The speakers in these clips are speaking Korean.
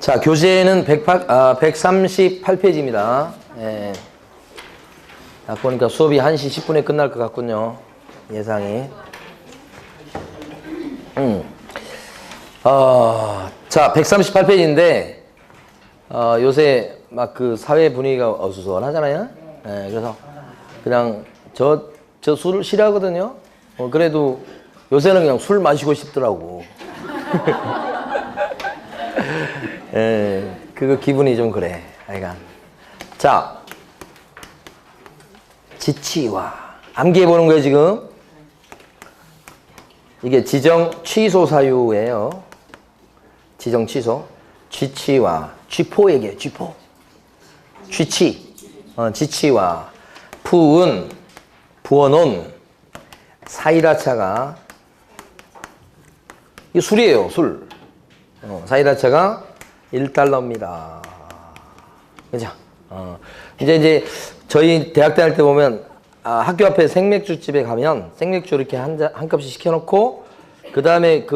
자, 교재는 138페이지입니다. 예. 딱 보니까 수업이 1시 10분에 끝날 것 같군요. 예상이. 자, 138페이지인데, 요새 막 그 사회 분위기가 어수선하잖아요. 예, 그래서 그냥 저 술을 싫어하거든요. 그래도 요새는 그냥 술 마시고 싶더라고. 예, 그거 기분이 좀 그래. 하여간. 자, 지치와 암기해 보는 거예요, 지금. 이게 지정 취소 사유예요. 지정 취소. 지치와 쥐포 얘기해, 쥐포. 쥐치. 지치와 부어놓은 사이다차가, 이게 술이에요, 술. 사이다차가 1달러입니다. 그죠? 이제 저희 대학 다닐 때 보면 학교 앞에 생맥주집에 가면 생맥주 이렇게 한 컵씩 시켜놓고 그 다음에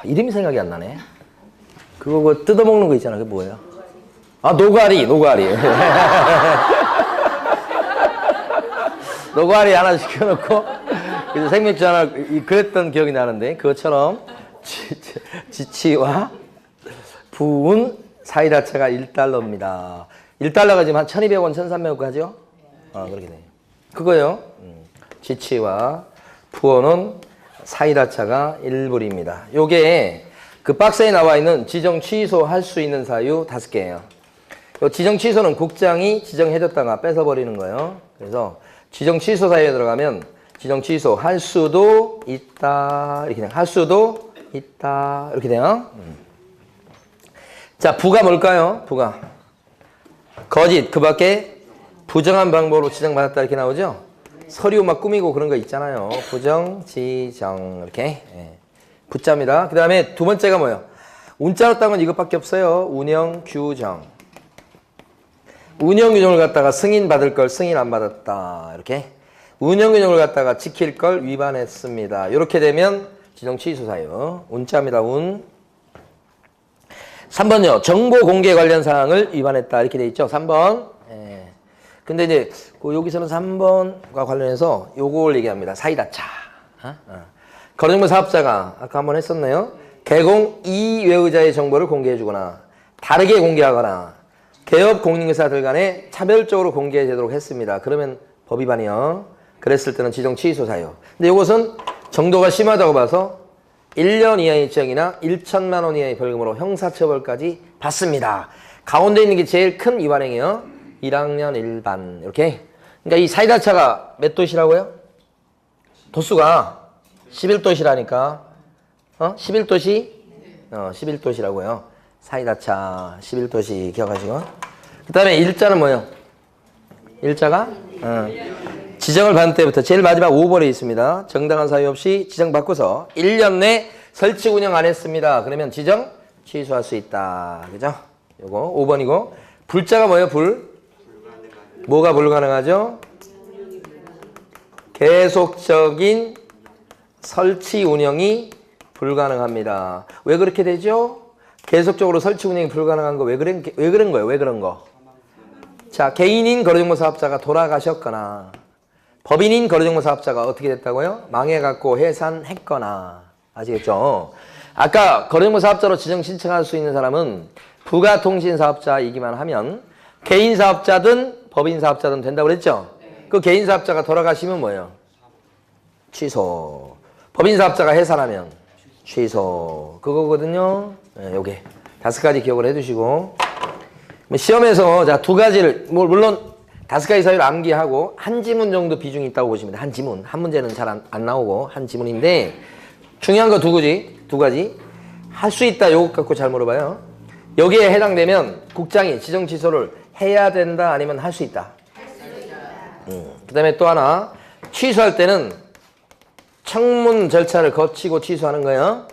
이름이 생각이 안 나네. 그거 뜯어먹는 거 있잖아. 그게 뭐예요? 노가리. 노가리 하나 시켜놓고 그래서 생맥주 하나 그랬던 기억이 나는데 그것처럼 지치와 부은 사이다차가 1달러입니다. 1달러가 지금 한 1200원, 1300원 가죠? 그렇게 돼요. 그거요. 지치와 부어놓은 사이다차가 1불입니다. 요게 그 박스에 나와 있는 지정 취소할 수 있는 사유 5개예요. 요 지정 취소는 국장이 지정해줬다가 뺏어버리는 거예요. 그래서 지정 취소 사유에 들어가면 지정 취소 할 수도 있다. 이렇게 돼요. 할 수도 있다. 이렇게 돼요. 자, 부가 뭘까요? 부가. 거짓, 그 밖에 부정한 방법으로 지정받았다. 이렇게 나오죠? 서류 막 꾸미고 그런 거 있잖아요. 부정, 지정. 이렇게. 예. 부자입니다. 그 다음에 두 번째가 뭐예요? 운자로 딴 건 이것밖에 없어요. 운영 규정. 운영 규정을 갖다가 승인 받을 걸 승인 안 받았다. 이렇게. 운영 규정을 갖다가 지킬 걸 위반했습니다. 이렇게 되면 지정 취소 사유. 운자입니다. 운. 3번요. 정보 공개 관련 사항을 위반했다. 이렇게 돼 있죠. 3번. 예. 근데 이제 여기서는 3번과 관련해서 요걸 얘기합니다. 사이다차. 거래정보 사업자가 아까 한번 했었나요? 개공 이외의자의 정보를 공개해주거나 다르게 공개하거나 개업 공인회사들 간에 차별적으로 공개되도록 했습니다. 그러면 법 위반이요. 그랬을 때는 지정 취소 사유. 근데 이것은 정도가 심하다고 봐서 1년 이하의 징역이나 1천만 원 이하의 벌금으로 형사처벌까지 받습니다. 가운데 있는 게 제일 큰 위반행위요. 1학년 1반 이렇게. 그러니까 이 사이다차가 몇 도시라고요? 도수가 11도시라니까. 11도시? 11도시라고요. 사이다차 11도시 기억하시고. 그 다음에 일자는 뭐예요? 일자가? 지정을 받은 때부터 제일 마지막 5번에 있습니다. 정당한 사유 없이 지정받고서 1년 내 설치 운영 안 했습니다. 그러면 지정 취소할 수 있다. 그죠? 요거 5번이고. 불자가 뭐예요? 뭐가 불가능하죠? 계속적인 설치 운영이 불가능합니다. 왜 그렇게 되죠? 계속적으로 설치 운영이 불가능한 거 왜 그런 거예요? 왜 그런 거? 자, 개인인 거래정보 사업자가 돌아가셨거나 법인인 거래정보 사업자가 어떻게 됐다고요? 망해갖고 해산했거나. 아시겠죠? 아까 거래정보 사업자로 지정 신청할 수 있는 사람은 부가통신 사업자이기만 하면 개인 사업자든 법인 사업자든 된다고 그랬죠? 그 개인 사업자가 돌아가시면 뭐예요? 취소. 법인 사업자가 해산하면 취소. 그거거든요. 네, 요게 5가지 기억을 해두시고. 시험에서 자, 2가지를 물론 5가지 사유를 암기하고 한 지문 정도 비중이 있다고 보시면 돼요. 한 지문. 한 문제는 잘 안 나오고 한 지문인데 중요한 거 2가지. 할 수 있다. 요거 갖고 잘 물어봐요. 여기에 해당되면 국장이 지정 취소를 해야 된다 아니면 할 수 있다. 그 다음에 또 하나 취소할 때는 청문 절차를 거치고 취소하는 거예요.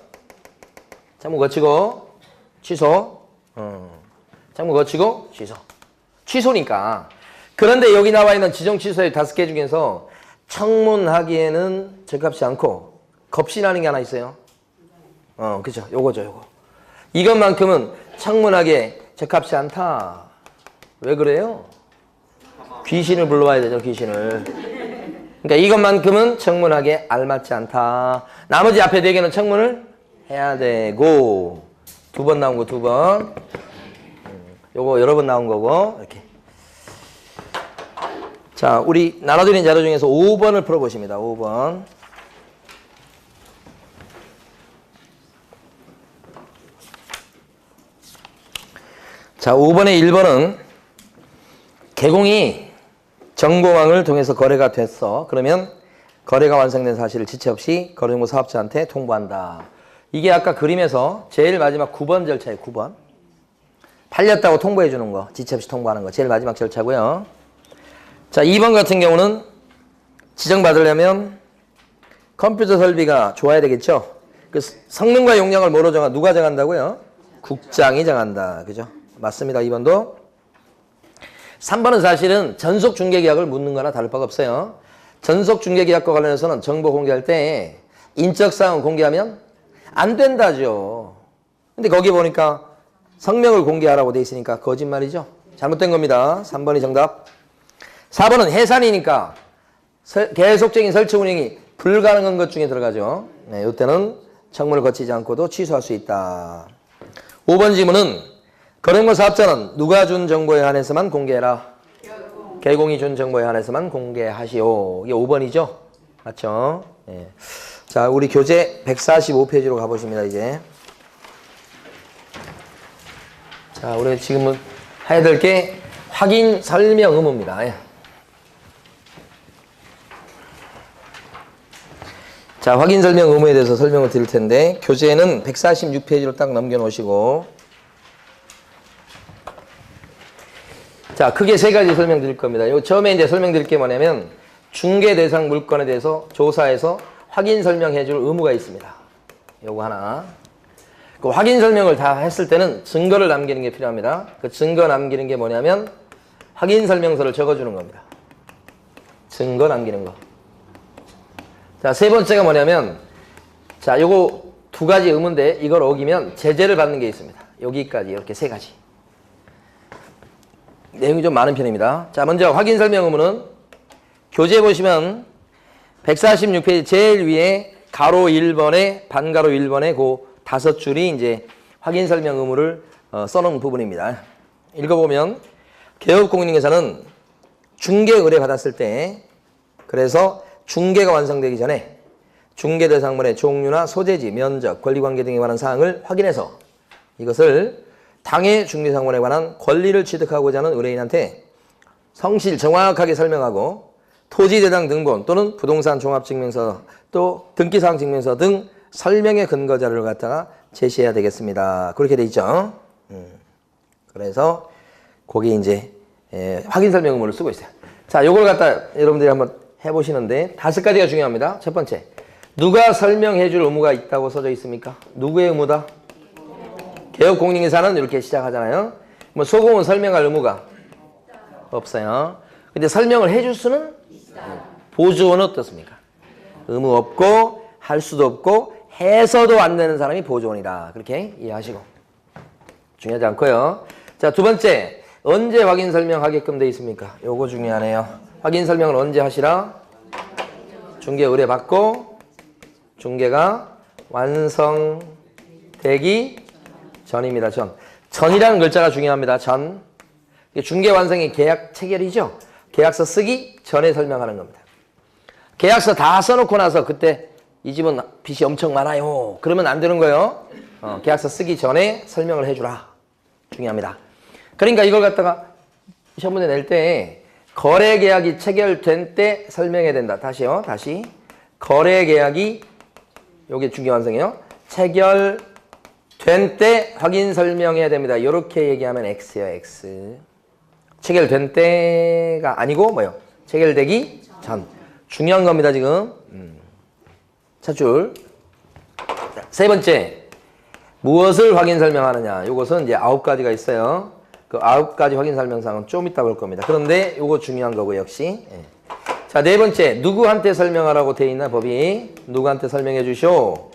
청문 거치고 취소. 청문 거치고 취소. 취소니까. 그런데 여기 나와 있는 지정 취소의 5개 중에서 청문하기에는 적합치 않고 겁신하는 게 하나 있어요. 그죠. 요거죠, 요거. 이것만큼은 청문하게 적합치 않다. 왜 그래요? 귀신을 불러와야 되죠, 귀신을. 그러니까 이것만큼은 청문하게 알맞지 않다. 나머지 앞에 4개는 청문을 해야 되고. 2번 나온 거 2번. 요거 여러 번 나온 거고. 이렇게. 자, 우리 나눠드린 자료 중에서 5번을 풀어보십니다. 5번. 자, 5번의 1번은 개공이 정보망을 통해서 거래가 됐어. 그러면 거래가 완성된 사실을 지체 없이 거래정보 사업자한테 통보한다. 이게 아까 그림에서 제일 마지막 9번 절차예요. 9번. 팔렸다고 통보해 주는 거. 지체 없이 통보하는 거. 제일 마지막 절차고요. 자, 2번 같은 경우는 지정받으려면 컴퓨터 설비가 좋아야 되겠죠. 그 성능과 용량을 뭐로 정한, 누가 정한다고요? 국장이 정한다. 그죠? 맞습니다. 2번도. 3번은 사실은 전속 중개계약을 묻는 거나 다를 바가 없어요. 전속 중개계약과 관련해서는 정보 공개할 때 인적사항 공개하면 안 된다죠. 근데 거기 보니까 성명을 공개하라고 돼 있으니까 거짓말이죠. 잘못된 겁니다. 3번이 정답. 4번은 해산이니까 계속적인 설치 운영이 불가능한 것 중에 들어가죠. 네, 이때는 청문을 거치지 않고도 취소할 수 있다. 5번 질문은 거래정보 사업자는 누가 준 정보에 한해서만 공개해라. 개공이 준 정보에 한해서만 공개하시오. 이게 5번이죠? 맞죠? 네. 자, 우리 교재 145페이지로 가보십니다, 이제. 자, 우리 지금은 해야 될 게 확인 설명 의무입니다. 예. 자, 확인 설명 의무에 대해서 설명을 드릴 텐데, 교재는 146페이지로 딱 넘겨놓으시고, 자, 크게 3가지 설명드릴 겁니다. 요 처음에 이제 설명드릴 게 뭐냐면, 중개 대상 물건에 대해서 조사해서 확인 설명해 줄 의무가 있습니다. 요거 하나. 그 확인 설명을 다 했을 때는 증거를 남기는 게 필요합니다. 그 증거 남기는 게 뭐냐면, 확인 설명서를 적어주는 겁니다. 증거 남기는 거. 자, 3번째가 뭐냐면, 자, 요거 2가지 의무인데, 이걸 어기면 제재를 받는 게 있습니다. 여기까지, 이렇게 3가지. 내용이 좀 많은 편입니다. 자, 먼저 확인 설명 의무는 교재 보시면 146페이지 제일 위에 가로 1번에 반가로 1번에 그 5줄이 이제 확인 설명 의무를 써놓은 부분입니다. 읽어보면 개업공인중개사는 중개 의뢰 받았을 때, 그래서 중개가 완성되기 전에 중개 대상물의 종류나 소재지, 면적, 권리관계 등에 관한 사항을 확인해서 이것을 당해 중개상물에 관한 권리를 취득하고자 하는 의뢰인한테 성실 정확하게 설명하고 토지대장 등본 또는 부동산 종합증명서 또 등기사항 증명서 등 설명의 근거 자료를 갖다가 제시해야 되겠습니다. 그렇게 돼 있죠. 그래서 거기 이제 확인 설명 의무를 쓰고 있어요. 자, 요걸 갖다 여러분들이 한번 해보시는데 5가지가 중요합니다. 첫 번째, 누가 설명해 줄 의무가 있다고 써져 있습니까? 누구의 의무다? 개업공인중개사는 이렇게 시작하잖아요. 뭐 소공은 설명할 의무가 없어요. 근데 설명을 해줄 수는 보조원은 어떻습니까? 의무 없고 할 수도 없고 해서도 안 되는 사람이 보조원이다. 그렇게 이해하시고 중요하지 않고요. 자, 2번째, 언제 확인 설명하게끔 돼 있습니까? 요거 중요하네요. 확인 설명을 언제 하시라? 중개 의뢰 받고 중개가 완성되기 전입니다. 전이라는 글자가 중요합니다. 전. 중개 완성이 계약 체결이죠. 계약서 쓰기 전에 설명하는 겁니다. 계약서 다 써놓고 나서 그때 이 집은 빚이 엄청 많아요. 그러면 안 되는 거예요. 계약서 쓰기 전에 설명을 해주라. 중요합니다. 그러니까 이걸 갖다가 시험 문제 낼 때 거래 계약이 체결된 때 설명해야 된다. 다시요. 다시. 거래 계약이 요게 중개 완성이에요. 체결된 때 확인 설명해야 됩니다. 이렇게 얘기하면 X예요. X. 체결된 때가 아니고 뭐요? 체결되기 전. 중요한 겁니다. 지금. 첫 줄. 세 번째. 무엇을 확인 설명하느냐. 이것은 이제 9가지가 있어요. 그 9가지 확인 설명사항은 좀 이따 볼 겁니다. 그런데 이거 중요한 거고 역시. 자, 네 번째. 누구한테 설명하라고 돼 있나 법이? 누구한테 설명해 주쇼?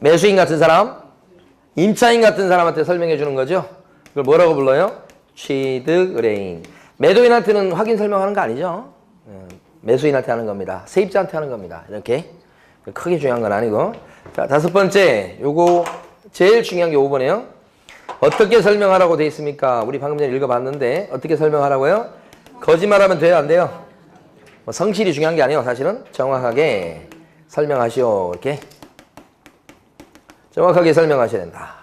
매수인 같은 사람, 임차인 같은 사람한테 설명해 주는 거죠. 그걸 뭐라고 불러요? 취득 의뢰인. 매도인한테는 확인 설명하는 거 아니죠. 매수인한테 하는 겁니다. 세입자한테 하는 겁니다. 이렇게 크게 중요한 건 아니고. 자, 다섯 번째, 요거 제일 중요한 게 5번이에요. 어떻게 설명하라고 돼 있습니까? 우리 방금 전에 읽어봤는데 어떻게 설명하라고요? 거짓말하면 돼요, 안 돼요? 뭐 성실이 중요한 게 아니에요. 사실은 정확하게 설명하시오. 이렇게 정확하게 설명하셔야 된다.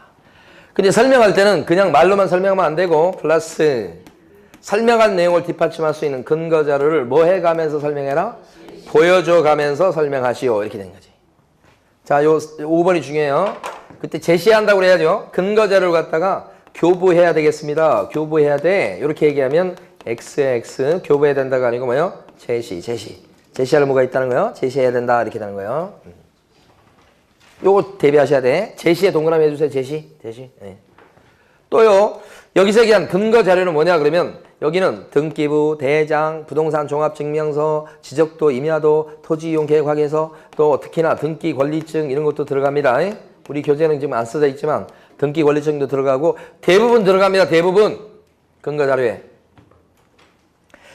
근데 설명할 때는 그냥 말로만 설명하면 안 되고 플러스 설명한 내용을 뒷받침할 수 있는 근거 자료를 뭐 해가면서 설명해라? 보여줘 가면서 설명하시오. 이렇게 된 거지. 자, 요 5번이 중요해요. 그때 제시한다고 그래야죠. 근거 자료를 갖다가 교부해야 되겠습니다. 교부해야 돼. 이렇게 얘기하면 XX 교부해야 된다가 아니고 뭐요? 제시할 뭐가 있다는 거예요? 제시해야 된다. 이렇게 되는 거예요. 요거 대비하셔야 돼. 제시에 동그라미 해주세요. 제시. 네. 또요. 여기서 얘기한 근거 자료는 뭐냐 그러면 여기는 등기부, 대장, 부동산 종합증명서, 지적도, 임야도, 토지이용 계획 확인서, 또 특히나 등기 권리증 이런 것도 들어갑니다. 우리 교재는 지금 안 써져 있지만 등기 권리증도 들어가고 대부분 들어갑니다. 대부분 근거 자료에.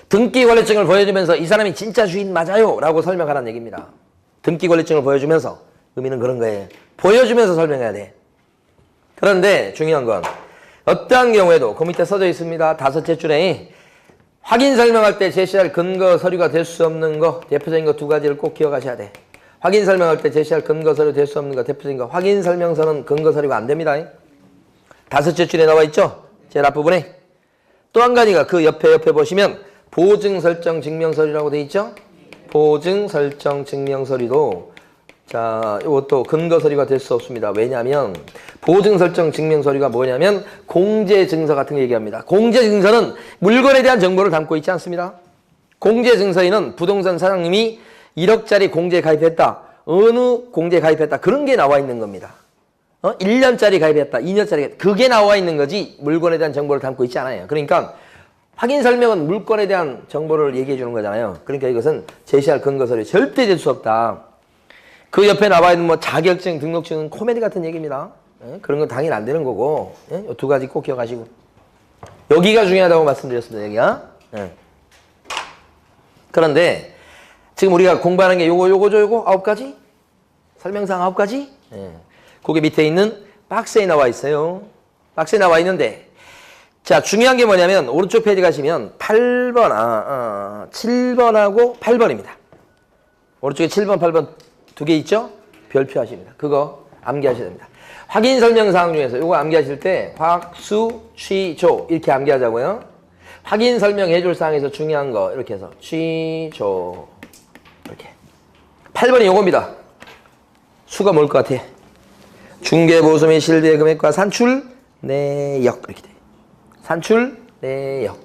등기 권리증을 보여주면서 이 사람이 진짜 주인 맞아요 라고 설명하라는 얘기입니다. 등기 권리증을 보여주면서 의미는 그런 거예요. 보여주면서 설명해야 돼. 그런데 중요한 건 어떠한 경우에도 그 밑에 써져 있습니다. 다섯째 줄에 확인 설명할 때 제시할 근거 서류가 될 수 없는 거 대표적인 거 두 가지를 꼭 기억하셔야 돼. 확인 설명할 때 제시할 근거 서류 될 수 없는 거 대표적인 거 확인 설명서는 근거 서류가 안 됩니다. 다섯째 줄에 나와 있죠? 제일 앞부분에. 또 한 가지가 그 옆에 보시면 보증 설정 증명 서류라고 돼 있죠? 보증 설정 증명 서류도 자, 이것도 근거 서류가 될 수 없습니다. 왜냐하면 보증 설정 증명 서류가 뭐냐면 공제 증서 같은 거 얘기합니다. 공제 증서는 물건에 대한 정보를 담고 있지 않습니다. 공제 증서에는 부동산 사장님이 1억짜리 공제에 가입했다. 어느 공제에 가입했다. 그런 게 나와 있는 겁니다. 1년짜리 가입했다. 2년짜리 그게 나와 있는 거지 물건에 대한 정보를 담고 있지 않아요. 그러니까 확인 설명은 물건에 대한 정보를 얘기해 주는 거잖아요. 그러니까 이것은 제시할 근거 서류 절대 될 수 없다. 그 옆에 나와 있는 뭐 자격증, 등록증은 코미디 같은 얘기입니다. 그런 건 당연히 안 되는 거고 이 두 가지 꼭 기억하시고 여기가 중요하다고 말씀드렸습니다. 여기가. 그런데 지금 우리가 공부하는 게 요거 9가지? 설명사항 9가지? 그게 밑에 있는 박스에 나와 있어요. 박스에 나와 있는데 자, 중요한 게 뭐냐면 오른쪽 페이지 가시면 8번, 7번하고 8번입니다. 오른쪽에 7번, 8번 두 개 있죠? 별표 하십니다. 그거 암기하셔야 됩니다. 확인 설명사항 중에서 이거 암기하실 때 확수, 취조 이렇게 암기하자고요. 확인 설명해 줄 사항에서 중요한 거 이렇게 해서 취조 이렇게. 8번이 요겁니다. 수가 뭘 것 같아? 중개보수 및 실비의 금액과 산출, 내역 이렇게 돼. 산출, 내역.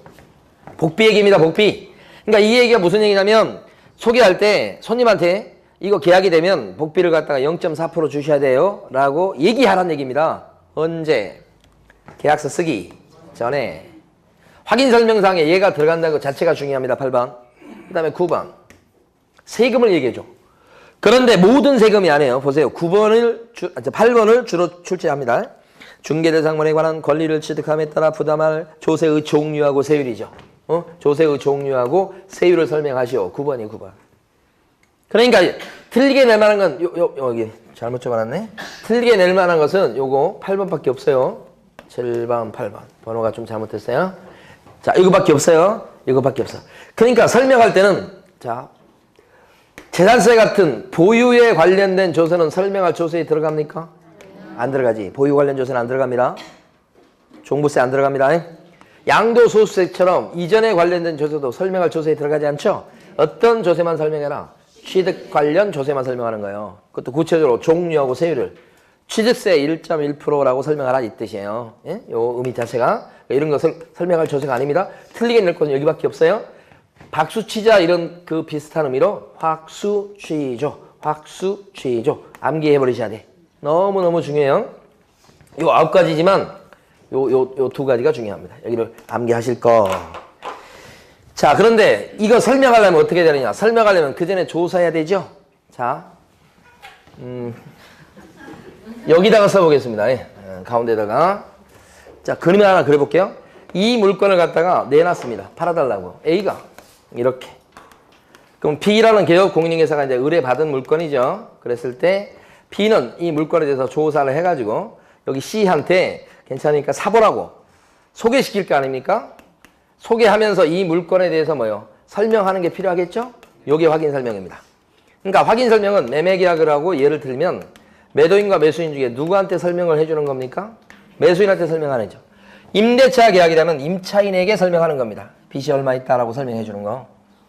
복비 얘기입니다. 복비. 그러니까 이 얘기가 무슨 얘기냐면 소개할 때 손님한테 이거 계약이 되면 복비를 갖다가 0.4% 주셔야 돼요 라고 얘기하라는 얘기입니다. 언제? 계약서 쓰기 전에. 확인 설명사항에 얘가 들어간다는 것 자체가 중요합니다. 8번. 그 다음에 9번. 세금을 얘기해줘. 그런데 모든 세금이 아니에요. 보세요. 8번을 주로 출제합니다. 중개대상물에 관한 권리를 취득함에 따라 부담할 조세의 종류하고 세율이죠. 조세의 종류하고 세율을 설명하시오. 9번이 9번. 그러니까 틀리게 낼 만한 건 여기 잘못 적어놨네. 틀리게 낼 만한 것은 요거 8번밖에 없어요. 7번, 8번. 번호가 좀 잘못됐어요. 자, 이거밖에 없어요. 이거밖에 없어. 그러니까 설명할 때는 자, 재산세 같은 보유에 관련된 조세는 설명할 조세에 들어갑니까? 안 들어가지. 보유 관련 조세는 안 들어갑니다. 종부세 안 들어갑니다. 양도소득세처럼 이전에 관련된 조세도 설명할 조세에 들어가지 않죠? 어떤 조세만 설명해라? 취득 관련 조세만 설명하는 거예요. 그것도 구체적으로 종류하고 세율을. 취득세 1.1%라고 설명하라 이 뜻이에요. 예? 요 의미 자체가. 이런 것을 설명할 조세가 아닙니다. 틀리게 낼 것은 여기밖에 없어요. 박수치자 이런 그 비슷한 의미로 확수취조, 확수취조 암기해버리셔야 돼. 너무너무 중요해요. 요 9가지지만 요 2가지가 중요합니다. 여기를 암기하실 거. 자, 그런데 이거 설명하려면 어떻게 되느냐? 설명하려면 그 전에 조사해야 되죠? 자, 여기다가 써보겠습니다. 예. 가운데다가. 자, 그림을 하나 그려볼게요. 이 물건을 갖다가 내놨습니다. 팔아달라고. A가 이렇게. 그럼 B라는 개업 공인중개사가 이제 의뢰받은 물건이죠. 그랬을 때 B는 이 물건에 대해서 조사를 해가지고 여기 C한테 괜찮으니까 사보라고 소개시킬 거 아닙니까? 소개하면서 이 물건에 대해서 뭐요? 설명하는 게 필요하겠죠? 요게 확인 설명입니다. 그러니까 확인 설명은 매매 계약을 하고 예를 들면 매도인과 매수인 중에 누구한테 설명을 해주는 겁니까? 매수인한테 설명하는 거죠. 임대차 계약이라면 임차인에게 설명하는 겁니다. 빚이 얼마 있다라고 설명해 주는 거.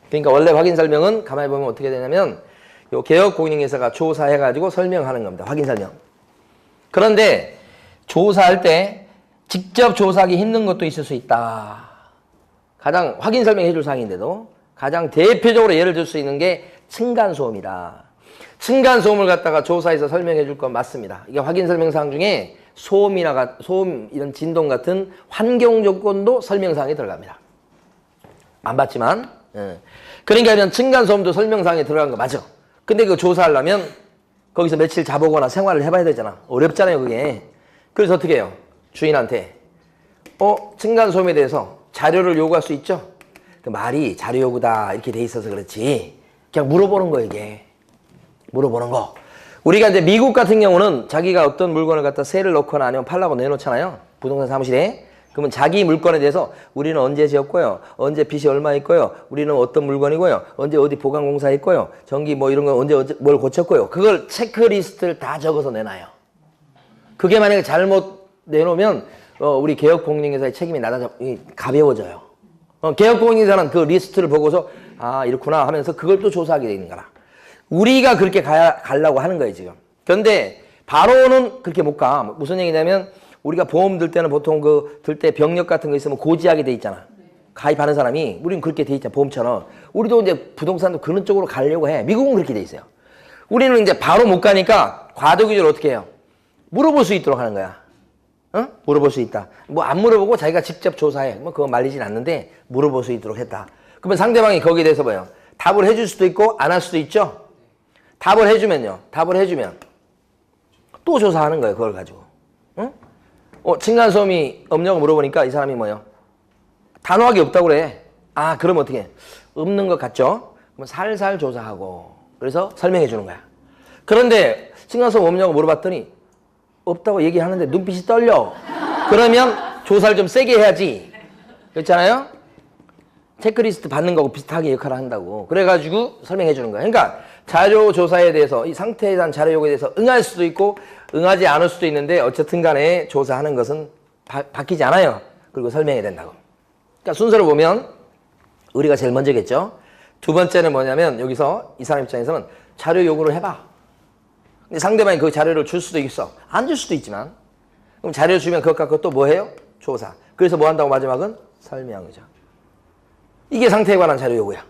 그러니까 원래 확인 설명은 가만히 보면 어떻게 되냐면 요 개업 공인중개사가 조사해가지고 설명하는 겁니다. 확인 설명. 그런데 조사할 때 직접 조사하기 힘든 것도 있을 수 있다. 가장 확인 설명해 줄 사항인데도 가장 대표적으로 예를 들 수 있는 게 층간소음이다. 층간소음을 갖다가 조사해서 설명해 줄 건 맞습니다. 이게 확인 설명사항 중에 소음 이런 진동 같은 환경 조건도 설명사항에 들어갑니다. 안 봤지만. 그러니까 이런 층간소음도 설명사항에 들어간 거 맞아. 근데 그거 조사하려면 거기서 며칠 자보거나 생활을 해봐야 되잖아. 어렵잖아요, 그게. 그래서 어떻게 해요? 주인한테. 층간소음에 대해서 자료를 요구할 수 있죠? 그 말이 자료 요구다 이렇게 돼 있어서 그렇지. 그냥 물어보는 거, 이게. 물어보는 거. 우리가 이제 미국 같은 경우는 자기가 어떤 물건을 갖다 세를 넣거나 아니면 팔라고 내놓잖아요. 부동산 사무실에. 그러면 자기 물건에 대해서 우리는 언제 지었고요. 언제 빚이 얼마 있고요. 우리는 어떤 물건이고요. 언제 어디 보강공사 있고요. 전기 뭐 이런 거 언제 뭘 고쳤고요. 그걸 체크리스트를 다 적어서 내놔요. 그게 만약에 잘못 내놓으면 우리 개업공인중개사의 책임이 가벼워져요. 개업공인중개사는 그 리스트를 보고서 아 이렇구나 하면서 그걸 또 조사하게 돼 있는 거라. 우리가 그렇게 가려고 하는 거예요, 지금. 그런데 바로는 그렇게 못 가. 무슨 얘기냐면 우리가 보험 들 때는 보통 들 때 병력 같은 거 있으면 고지하게 돼 있잖아. 가입하는 사람이. 우리는 그렇게 돼 있잖아, 보험처럼. 우리도 이제 부동산도 그런 쪽으로 가려고 해. 미국은 그렇게 돼 있어요. 우리는 이제 바로 못 가니까 과도기적으로 어떻게 해요? 물어볼 수 있도록 하는 거야. 물어볼 수 있다. 뭐 안 물어보고 자기가 직접 조사해. 뭐 그거 말리진 않는데 물어볼 수 있도록 했다. 그러면 상대방이 거기에 대해서 뭐예요? 답을 해줄 수도 있고 안 할 수도 있죠. 답을 해주면 또 조사하는 거예요. 그걸 가지고. 층간소음이 없냐고 물어보니까 이 사람이 뭐예요? 단호하게 없다고 그래. 아, 그럼 어떻게 해? 없는 것 같죠? 그럼 살살 조사하고 그래서 설명해 주는 거야. 그런데 층간소음 없냐고 물어봤더니 없다고 얘기하는데 눈빛이 떨려. 그러면 조사를 좀 세게 해야지. 그렇잖아요? 체크리스트 받는 거하고 비슷하게 역할을 한다고. 그래가지고 설명해 주는 거야. 그러니까 자료 조사에 대해서 이 상태에 대한 자료 요구에 대해서 응할 수도 있고 응하지 않을 수도 있는데 어쨌든 간에 조사하는 것은 바뀌지 않아요. 그리고 설명해야 된다고. 그러니까 순서를 보면 우리가 제일 먼저겠죠. 두 번째는 뭐냐면 여기서 이 사람 입장에서는 자료 요구를 해봐. 근데 상대방이 그 자료를 줄 수도 있어. 안 줄 수도 있지만. 그럼 자료를 주면 그것 갖고 또 뭐 해요? 조사. 그래서 뭐 한다고 마지막은? 설명이죠. 이게 상태에 관한 자료 요구야.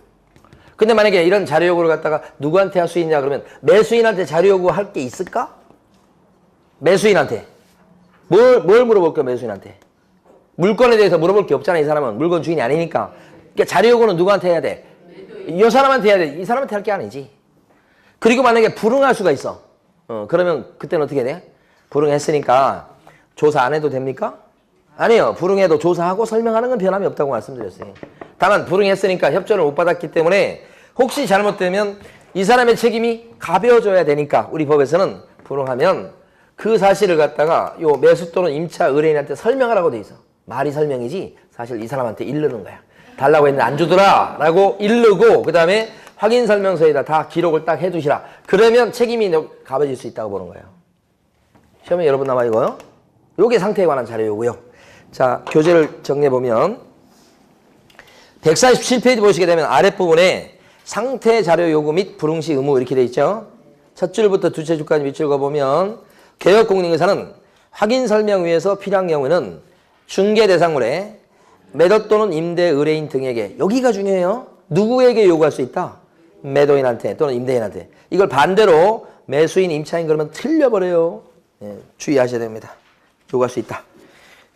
근데 만약에 이런 자료 요구를 갖다가 누구한테 할 수 있냐 그러면 매수인한테 자료 요구할 게 있을까? 매수인한테. 뭘 물어볼 거야, 매수인한테? 물건에 대해서 물어볼 게 없잖아, 이 사람은. 물건 주인이 아니니까. 그러니까 자료 요구는 누구한테 해야 돼? 이 사람한테 해야 돼. 이 사람한테 할 게 아니지. 그리고 만약에 불응할 수가 있어. 그러면 그때는 어떻게 돼? 불응했으니까 조사 안 해도 됩니까? 아니요. 불응해도 조사하고 설명하는 건 변함이 없다고 말씀드렸어요. 다만 불응했으니까 협조를 못 받았기 때문에 혹시 잘못되면 이 사람의 책임이 가벼워져야 되니까 우리 법에서는 불응하면 그 사실을 갖다가 요 매수 또는 임차 의뢰인한테 설명하라고 돼 있어. 말이 설명이지 사실 이 사람한테 일르는 거야. 달라고 했는데 안 주더라 라고 일르고 그 다음에 확인 설명서에다 다 기록을 딱 해두시라. 그러면 책임이 가벼워질 수 있다고 보는 거예요. 시험에 여러분 남아 이거요. 요게 상태에 관한 자료요고요. 자, 교재를 정리해보면 147페이지 보시게 되면 아랫부분에 상태 자료 요구 및 불응시 의무 이렇게 돼 있죠. 첫 줄부터 두째 줄까지 밑줄 그어보면 개업공인중개사는 확인 설명 위에서 필요한 경우에는 중개 대상물에 매도 또는 임대 의뢰인 등에게 여기가 중요해요. 누구에게 요구할 수 있다? 매도인한테 또는 임대인한테. 이걸 반대로 매수인, 임차인 그러면 틀려버려요. 주의하셔야 됩니다. 요구할 수 있다.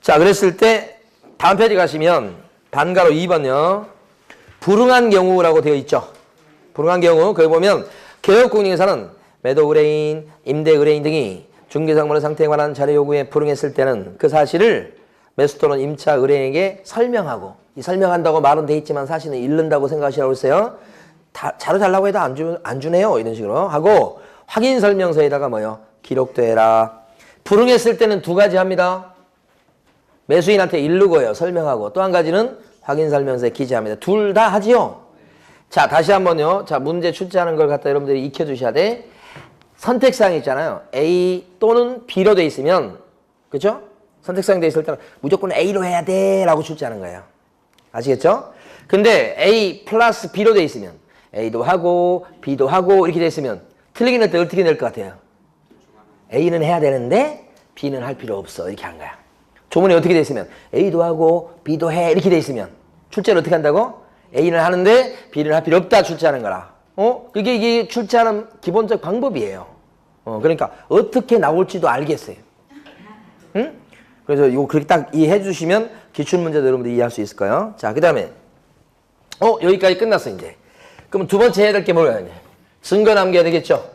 자, 그랬을 때 다음 페이지 가시면 반가로 2번요. 불응한 경우라고 되어 있죠. 불응한 경우 거기 보면 개업공인중개사는 매도 의뢰인, 임대 의뢰인 등이 중개상물의 상태에 관한 자료 요구에 불응했을 때는 그 사실을 매수 또는 임차 의뢰인에게 설명하고, 이 설명한다고 말은 돼 있지만 사실은 잃는다고 생각하시라고 했어요. 자료 달라고 해도 안 주네요. 이런 식으로 하고, 확인 설명서에다가 뭐요? 기록되라. 불응했을 때는 두 가지 합니다. 매수인한테 이르고요. 설명하고. 또 한 가지는 확인 설명서에 기재합니다. 둘 다 하지요. 자, 다시 한번요. 자, 문제 출제하는 걸 갖다 여러분들이 익혀주셔야 돼. 선택사항이 있잖아요. A 또는 B로 돼 있으면, 그죠? 선택사항이 돼 있을 때는 무조건 A로 해야 돼 라고 출제하는 거예요. 아시겠죠? 근데 A 플러스 B로 돼 있으면 A도 하고 B도 하고 이렇게 돼 있으면 틀리게 낼 때 어떻게 낼 것 같아요? A는 해야 되는데 B는 할 필요 없어. 이렇게 한 거야. 조문이 어떻게 돼 있으면 A도 하고 B도 해 이렇게 돼 있으면 출제를 어떻게 한다고? A는 하는데 B는 할 필요 없다 출제하는 거라. 이게 출제하는 기본적 방법이에요. 그러니까 어떻게 나올지도 알겠어요. 응? 그래서 이거 그렇게 딱 이해해 주시면 기출문제도 여러분들 이해할 수 있을 거예요. 자, 그 다음에 여기까지 끝났어 이제. 그럼 두 번째 해야 될 게 뭐예요? 이제? 증거 남겨야 되겠죠?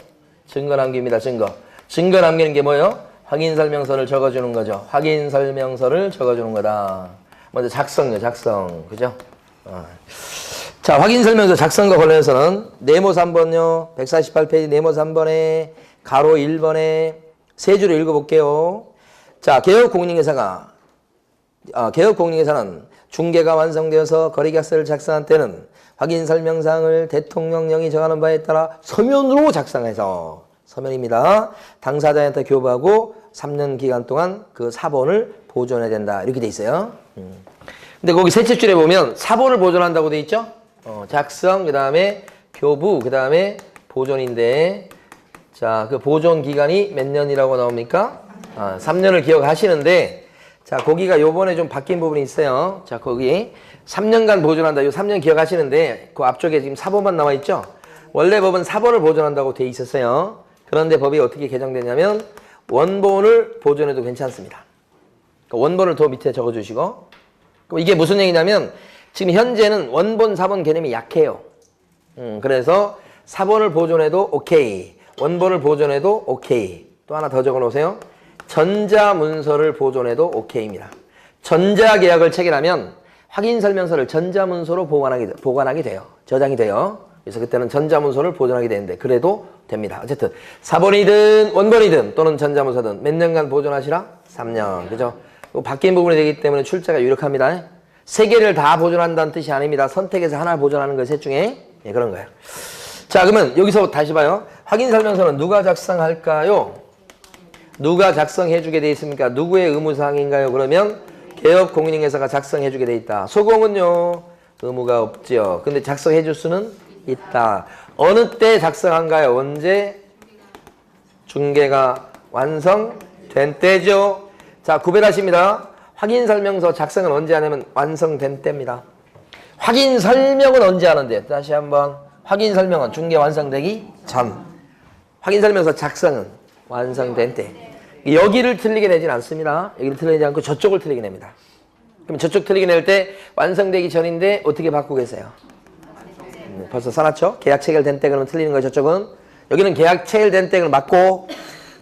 증거 남깁니다. 증거 남기는 게 뭐예요? 확인 설명서를 적어주는 거죠. 확인 설명서를 적어주는 거다. 먼저 작성요, 작성. 그죠? 자, 확인 설명서 작성과 관련해서는 네모 3번요. 148페이지 네모 3번에 가로 1번에 세 줄을 읽어볼게요. 자, 개업공인회사는 중개가 완성되어서 거래계약서를 작성한 때는 확인 설명사항을 대통령령이 정하는 바에 따라 서면으로 작성해서 서면입니다. 당사자한테 교부하고 3년 기간 동안 그 사본을 보존해야 된다. 이렇게 돼 있어요. 근데 거기 셋째 줄에 보면 사본을 보존한다고 돼 있죠? 작성, 그 다음에 교부, 그 다음에 보존인데, 자, 그 보존 기간이 몇 년이라고 나옵니까? 3년을 기억하시는데, 자, 거기가 요번에 좀 바뀐 부분이 있어요. 자, 거기 3년간 보존한다. 요 3년 기억하시는데, 그 앞쪽에 지금 사본만 나와 있죠? 원래 법은 사본을 보존한다고 돼 있었어요. 그런데 법이 어떻게 개정되냐면, 원본을 보존해도 괜찮습니다. 원본을 더 밑에 적어주시고, 그럼 이게 무슨 얘기냐면, 지금 현재는 원본, 사본 개념이 약해요. 그래서 사본을 보존해도 오케이. 원본을 보존해도 오케이. 또 하나 더 적어 놓으세요. 전자문서를 보존해도 오케이입니다. 전자계약을 체결하면 확인설명서를 전자문서로 보관하게 돼요. 저장이 돼요. 그래서 그때는 전자문서를 보존하게 되는데 그래도 됩니다. 어쨌든 사본이든 원본이든 또는 전자문서든 몇 년간 보존하시라? 3년. 그죠? 바뀐 부분이 되기 때문에 출제가 유력합니다. 세 개를 다 보존한다는 뜻이 아닙니다. 선택해서 하나 보존하는 거 셋 중에 그런 거예요. 자, 그러면 여기서 다시 봐요. 확인설명서는 누가 작성할까요? 누가 작성해주게 돼 있습니까? 누구의 의무사항인가요? 그러면 개업공인회사가 작성해주게 돼 있다. 소공은요? 의무가 없죠. 근데 작성해줄 수는 있다. 어느 때 작성한가요? 언제? 중개가 완성된 때죠. 자, 구별하십니다. 확인설명서 작성은 언제 하냐면 완성된 때입니다. 확인설명은 언제 하는데? 다시 한번. 확인설명은 중개 완성되기 전. 확인설명서 작성은 완성된 때. 여기를 틀리게 내진 않습니다. 여기를 틀리지 않고 저쪽을 틀리게 냅니다. 그럼 저쪽 틀리게 낼 때 완성되기 전인데 어떻게 받고 계세요? 벌써 써놨죠? 계약 체결된 때 그러면 틀리는 거예요. 저쪽은. 여기는 계약 체결된 때 그럼 맞고.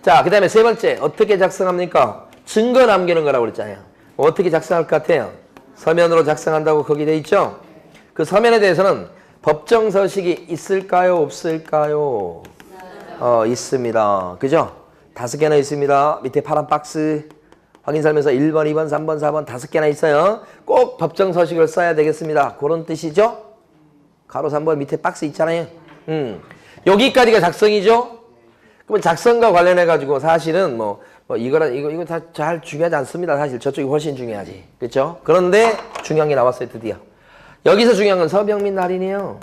자, 그 다음에 세 번째. 어떻게 작성합니까? 증거 남기는 거라고 그랬잖아요. 어떻게 작성할 것 같아요? 서면으로 작성한다고 거기 돼 있죠? 그 서면에 대해서는 법정 서식이 있을까요? 없을까요? 있습니다. 그죠? 5개나 있습니다. 밑에 파란 박스. 확인설명서 1번, 2번, 3번, 4번 5개나 있어요. 꼭 법정 서식을 써야 되겠습니다. 그런 뜻이죠? 가로 3번 밑에 박스 있잖아요. 여기까지가 작성이죠? 그러면 작성과 관련해가지고 사실은 이거 다 잘 중요하지 않습니다. 사실 저쪽이 훨씬 중요하지. 그렇죠? 그런데 중요한 게 나왔어요. 드디어. 여기서 중요한 건 서명 및 날인이에요.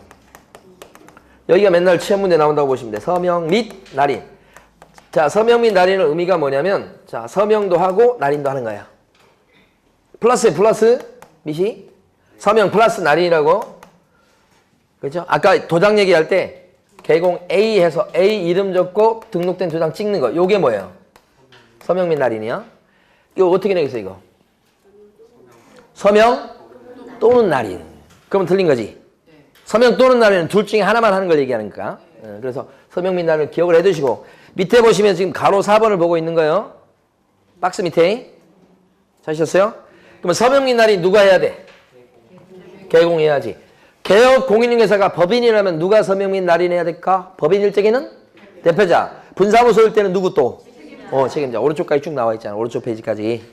여기가 맨날 시험 문제 나온다고 보시면 돼. 서명 및 날인. 자, 서명 및 날인의 의미가 뭐냐면 자, 서명도 하고 날인도 하는 거야. 플러스 밋이 서명 플러스 날인이라고. 그렇죠? 아까 도장 얘기할 때 개공 A 해서 A 이름 적고 등록된 도장 찍는 거. 요게 뭐예요? 서명 및 날인이야. 이거 어떻게 내겠어 이거? 서명 또는 날인. 그러면 틀린 거지. 서명 또는 날인은 둘 중에 하나만 하는 걸 얘기하는 거야. 그래서 서명 및 날인을 기억을 해두시고 밑에 보시면 지금 가로 4번을 보고 있는 거예요. 박스 밑에. 찾으셨어요? 그러면 서명민 날이 누가 해야 돼? 개공해야지. 개업 공인중개사가 법인이라면 누가 서명민 날인해야 될까? 법인일 적에는 대표자. 분사무소일 때는 누구 또? 책임자. 오른쪽까지 쭉 나와 있잖아. 오른쪽 페이지까지.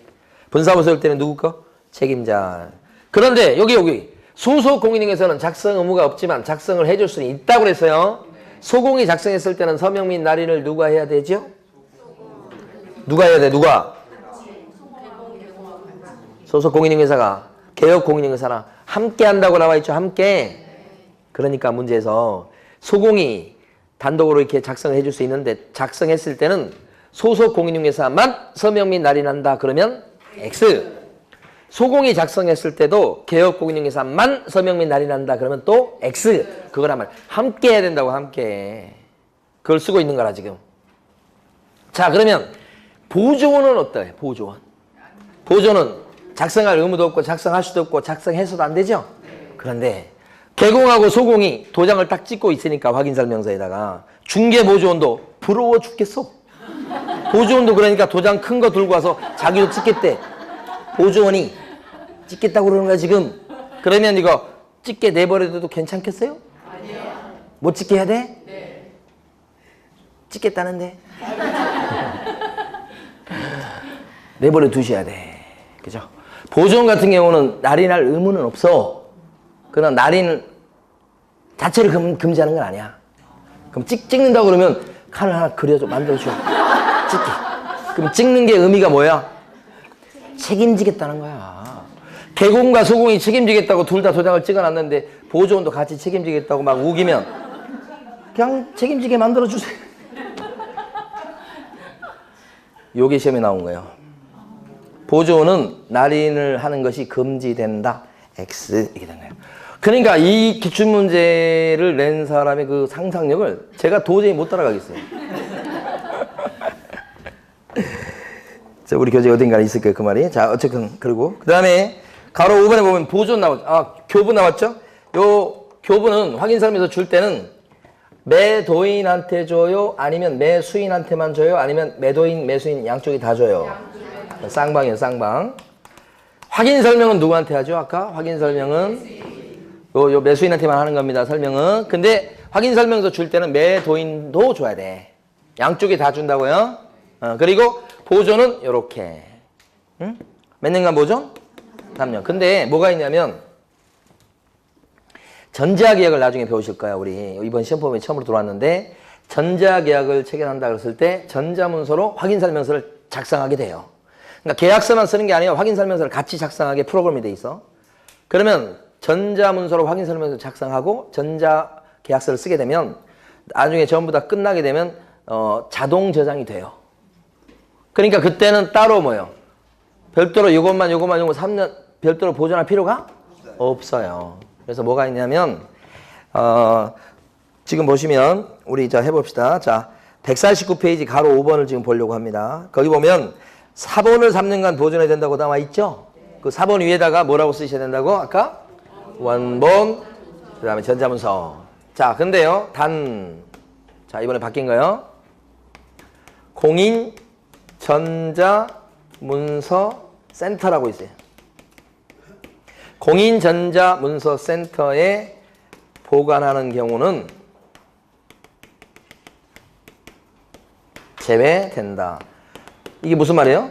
분사무소일 때는 누구 거? 책임자. 그런데 여기 소속 공인중개사는 작성 의무가 없지만 작성을 해줄 수는 있다고 그랬어요. 소공이 작성했을 때는 서명민 날인을 누가 해야 되죠? 누가 해야 돼? 누가? 소속 공인중개사가 개업 공인중개사랑 함께 한다고 나와 있죠. 함께. 그러니까 문제에서 소공이 단독으로 이렇게 작성을 해줄 수 있는데 작성했을 때는 소속 공인중개사만 서명민 날인한다. 그러면 X. 소공이 작성했을 때도 개업 공인중개사만 서명민 날인한다. 그러면 또 X. 그거란 말. 함께 해야 된다고. 함께. 그걸 쓰고 있는 거라 지금. 자, 그러면 보조원은 어때? 보조원. 보조는 작성할 의무도 없고 작성할 수도 없고 작성해서도 안 되죠? 그런데 개공하고 소공이 도장을 딱 찍고 있으니까 확인설명서에다가 중개보조원도 부러워 죽겠어. 보조원도 그러니까 도장 큰 거 들고 와서 자기도 찍겠대. 보조원이 찍겠다고 그러는 거야 지금. 그러면 이거 찍게 내버려둬도 괜찮겠어요? 아니요. 못 찍게 해야 돼? 네. 찍겠다는데. 내버려 두셔야 돼. 그죠? 보조원 같은 경우는 날인할 의무는 없어. 그러나 날인 자체를 금지하는 건 아니야. 그럼 찍는다고 그러면 칸을 하나 그려줘, 만들어줘. 찍기. 그럼 찍는 게 의미가 뭐야? 책임지겠다는 거야. 개공과 소공이 책임지겠다고 둘 다 도장을 찍어놨는데 보조원도 같이 책임지겠다고 막 우기면 그냥 책임지게 만들어주세요. 요게 시험에 나온 거예요. 보조원은 날인을 하는 것이 금지된다. X. 이게 된 거예요. 그러니까 이 기출문제를 낸 사람의 그 상상력을 제가 도저히 못 따라가겠어요. 자, 우리 교재 어딘가에 있을 거예요, 그 말이. 자, 어쨌든, 그리고. 그 다음에, 가로 5번에 보면 보조원 나왔죠. 교부 나왔죠? 요 교부는 확인설명서 줄 때는 매도인한테 줘요? 아니면 매수인한테만 줘요? 아니면 매도인, 매수인 양쪽이 다 줘요? 쌍방이에요, 쌍방. 확인설명은 누구한테 하죠? 아까? 확인설명은 요 매수인한테만 하는 겁니다, 설명은. 근데 확인설명서 줄 때는 매도인도 줘야 돼. 양쪽이 다 준다고요? 그리고 보조는 요렇게. 응? 몇 년간 보조? 3년. 근데 뭐가 있냐면 전자계약을 나중에 배우실 거야. 우리 이번 시험범위 처음으로 들어왔는데 전자계약을 체결한다 그랬을 때 전자문서로 확인설명서를 작성하게 돼요. 그러니까 계약서만 쓰는 게 아니라 확인설명서를 같이 작성하게 프로그램이 돼 있어. 그러면 전자문서로 확인설명서 작성하고 전자계약서를 쓰게 되면 나중에 전부 다 끝나게 되면 자동 저장이 돼요. 그러니까 그때는 따로 뭐요? 별도로 이것만 3년 별도로 보존할 필요가 없어요. 그래서 뭐가 있냐면 지금 보시면 우리 해봅시다. 자, 149페이지 가로 5번을 지금 보려고 합니다. 거기 보면 4번을 3년간 보존해야 된다고 나와 있죠? 그 4번 위에다가 뭐라고 쓰셔야 된다고? 아까? 원본, 그 다음에 전자문서. 자, 근데요, 자, 이번에 바뀐 거요. 공인 전자문서 센터라고 있어요. 공인 전자문서 센터에 보관하는 경우는 제외된다. 이게 무슨 말이에요?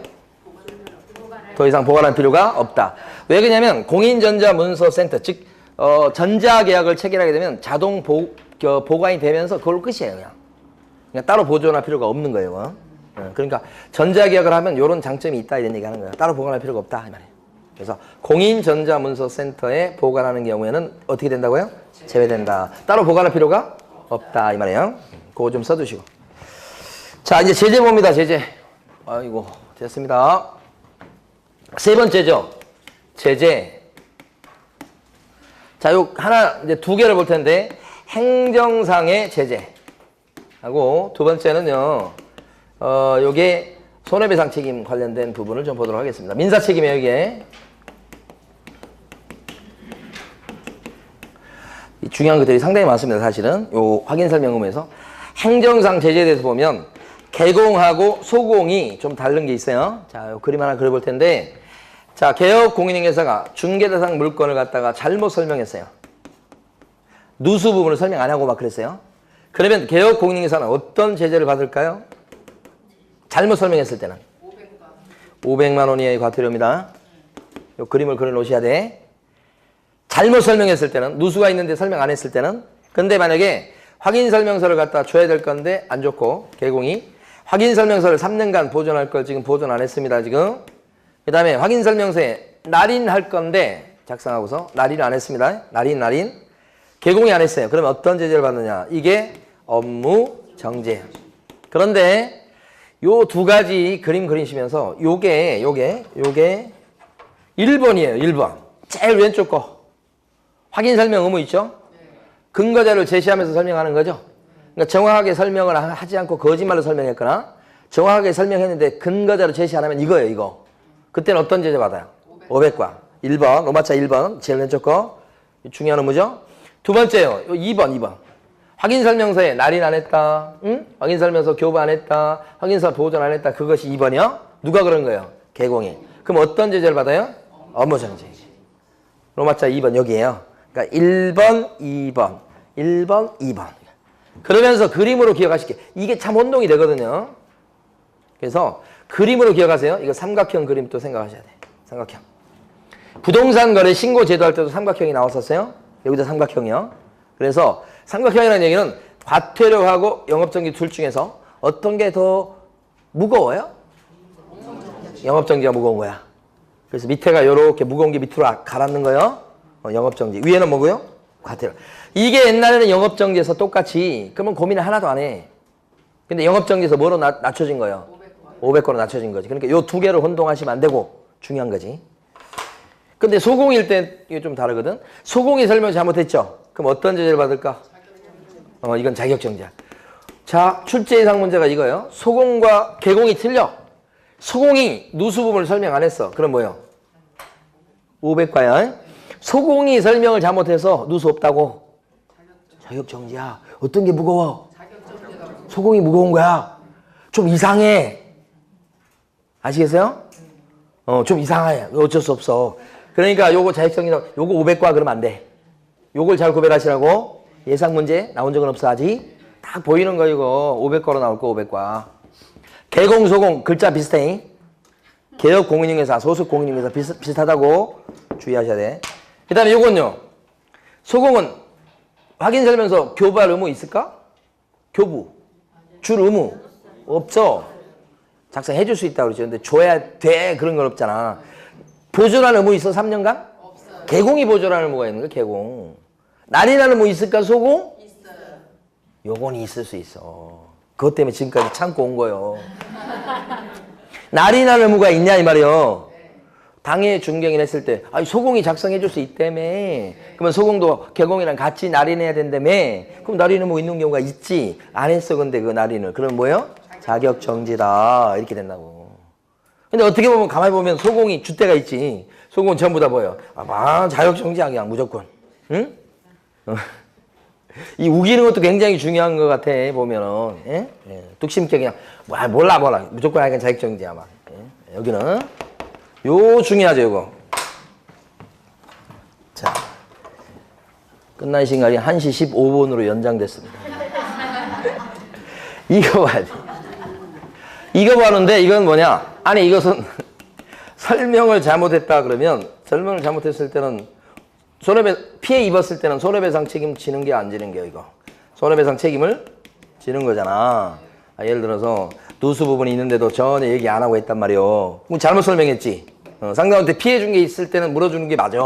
더 이상 보관할 필요가 없다. 왜 그러냐면 공인전자문서센터, 즉 전자계약을 체결하게 되면 자동 보관이 되면서 그걸로 끝이에요. 그냥 따로 보존할 필요가 없는 거예요. 그러니까 전자계약을 하면 이런 장점이 있다 이런 얘기하는 거예요. 따로 보관할 필요가 없다 이 말이에요. 그래서 공인전자문서센터에 보관하는 경우에는 어떻게 된다고요? 제외된다. 따로 보관할 필요가 없다 이 말이에요. 그거 좀 써두시고. 자, 이제 제재 봅니다. 제재. 아이고, 됐습니다. 세 번째죠. 제재. 자, 요 이제 두 개를 볼 텐데 행정상의 제재 하고 두 번째는요. 요게 손해배상 책임 관련된 부분을 좀 보도록 하겠습니다. 민사 책임이에요, 이게. 중요한 것들이 상당히 많습니다, 사실은. 요 확인 설명 의무에서 행정상 제재에 대해서 보면 개공하고 소공이 좀 다른 게 있어요. 자, 요 그림 하나 그려볼 텐데, 자, 개업공인중개사가 중개대상 물건을 갖다가 잘못 설명했어요. 누수 부분을 설명 안 하고 막 그랬어요. 그러면 개업공인중개사는 어떤 제재를 받을까요? 잘못 설명했을 때는 500만 원 이하의 과태료입니다. 요 그림을 그려 놓으셔야 돼. 잘못 설명했을 때는, 누수가 있는데 설명 안 했을 때는. 근데 만약에 확인설명서를 갖다 줘야 될 건데 안 줬고, 개공이 확인설명서를 3년간 보존할 걸 지금 보존 안 했습니다. 지금. 그 다음에 확인설명서에 날인할 건데 작성하고서 날인을 안 했습니다. 날인. 개공이 안 했어요. 그러면 어떤 제재를 받느냐? 이게 업무 정지. 그런데 요 두 가지 그림 그리시면서 요게 1번이에요. 1번. 제일 왼쪽 거. 확인설명 의무 있죠? 근거자료를 제시하면서 설명하는 거죠. 그러니까 정확하게 설명을 하지 않고 거짓말로 설명했거나 정확하게 설명했는데 근거자료 제시 안 하면 이거예요. 이거. 그때는 어떤 제재 받아요? 500과. 1번. 로마자 1번. 제일 왼쪽 거. 중요한 의무죠. 두 번째요. 2번. 확인설명서에 날인 안 했다. 응? 확인설명서 교부 안 했다. 확인서 보존 안 했다. 그것이 2번이요. 누가 그런 거예요? 개공이. 그럼 어떤 제재를 받아요? 업무정지. 로마자 2번 여기에요. 그러니까 1번, 2번. 1번, 2번. 그러면서 그림으로 기억하실게요. 이게 참 혼동이 되거든요. 그래서 그림으로 기억하세요. 이거 삼각형 그림 또 생각하셔야 돼. 삼각형. 부동산 거래 신고 제도할 때도 삼각형이 나왔었어요. 여기도 삼각형이요. 그래서 삼각형이라는 얘기는 과태료하고 영업정지 둘 중에서 어떤 게 더 무거워요? 영업정지가 무거운 거야. 그래서 밑에가 이렇게 무거운 게 밑으로 가라앉는 거예요. 영업정지. 위에는 뭐고요? 과태료. 이게 옛날에는 영업정지에서 똑같이 그러면 고민을 하나도 안 해. 근데 영업정지에서 뭐로 낮춰진 거예요? 500건으로 낮춰진 거지. 그러니까 요 두 개를 혼동하시면 안 되고 중요한 거지. 근데 소공일 때 이게 좀 다르거든. 소공이 설명 잘못했죠? 그럼 어떤 제재를 받을까? 이건 자격정지야. 자, 출제 이상 문제가 이거예요. 소공과 개공이 틀려. 소공이 누수 부분을 설명 안 했어. 그럼 뭐예요? 500과야. 소공이 설명을 잘못해서 누수 없다고. 자격정지야. 어떤 게 무거워? 소공이 무거운 거야. 좀 이상해. 아시겠어요? 좀 이상해. 어쩔 수 없어. 그러니까 요거 자격정지, 요거 500과 그러면 안 돼. 요걸 잘 구별하시라고. 예상 문제 나온 적은 없어 아직. 딱 보이는 거 이거 500과로 나올 거 500과. 개공, 소공 글자 비슷해. 개업 공인중개사, 소속 공인중개사 비슷하다고 주의하셔야 돼. 그 다음에 요건요. 소공은 확인설명서 교부할 의무 있을까? 교부. 줄 의무 없죠. 작성해 줄 수 있다고 그러죠. 근데 줘야 돼 그런 건 없잖아. 보존할 의무 있어 3년간? 없어요. 개공이 보존할 의무가 있는 거야. 개공. 날인할 의무 있을까? 소공? 있어요. 요건 있을 수 있어. 그것 때문에 지금까지 참고 온 거예요. 날인할 의무가 있냐 이 말이에요. 당해 중개인 했을 때 소공이 작성해 줄 수 있다며. 그러면 소공도 개공이랑 같이 날인해야 된다며. 그럼 날인 의무 있는 경우가 있지. 안 했어 근데 그 날인을. 그럼 뭐예요? 자격정지다. 이렇게 된다고. 근데 어떻게 보면 가만히 보면 소공이 줏대가 있지. 소공은 전부 다 뭐예요? 자격정지야 그냥 무조건. 응? 이 우기는 것도 굉장히 중요한 것 같아 보면은. 예? 뚝심 있게 그냥 몰라 무조건 하여간 자격정지야 막. 예? 여기는 요 중요하죠 요거. 자, 끝난 시간이 1시 15분으로 연장됐습니다. 이거 봐야 돼. 이거 봤는데 이건 뭐냐? 아니 이것은 설명을 잘못했다 그러면 설명을 잘못했을 때는 피해 입었을 때는 손해배상 책임 지는 게 안 지는 게 이거. 손해배상 책임을 지는 거잖아. 예를 들어서 누수 부분이 있는데도 전혀 얘기 안 하고 했단 말이요. 그럼 잘못 설명했지. 상대방한테 피해 준 게 있을 때는 물어주는 게 맞아.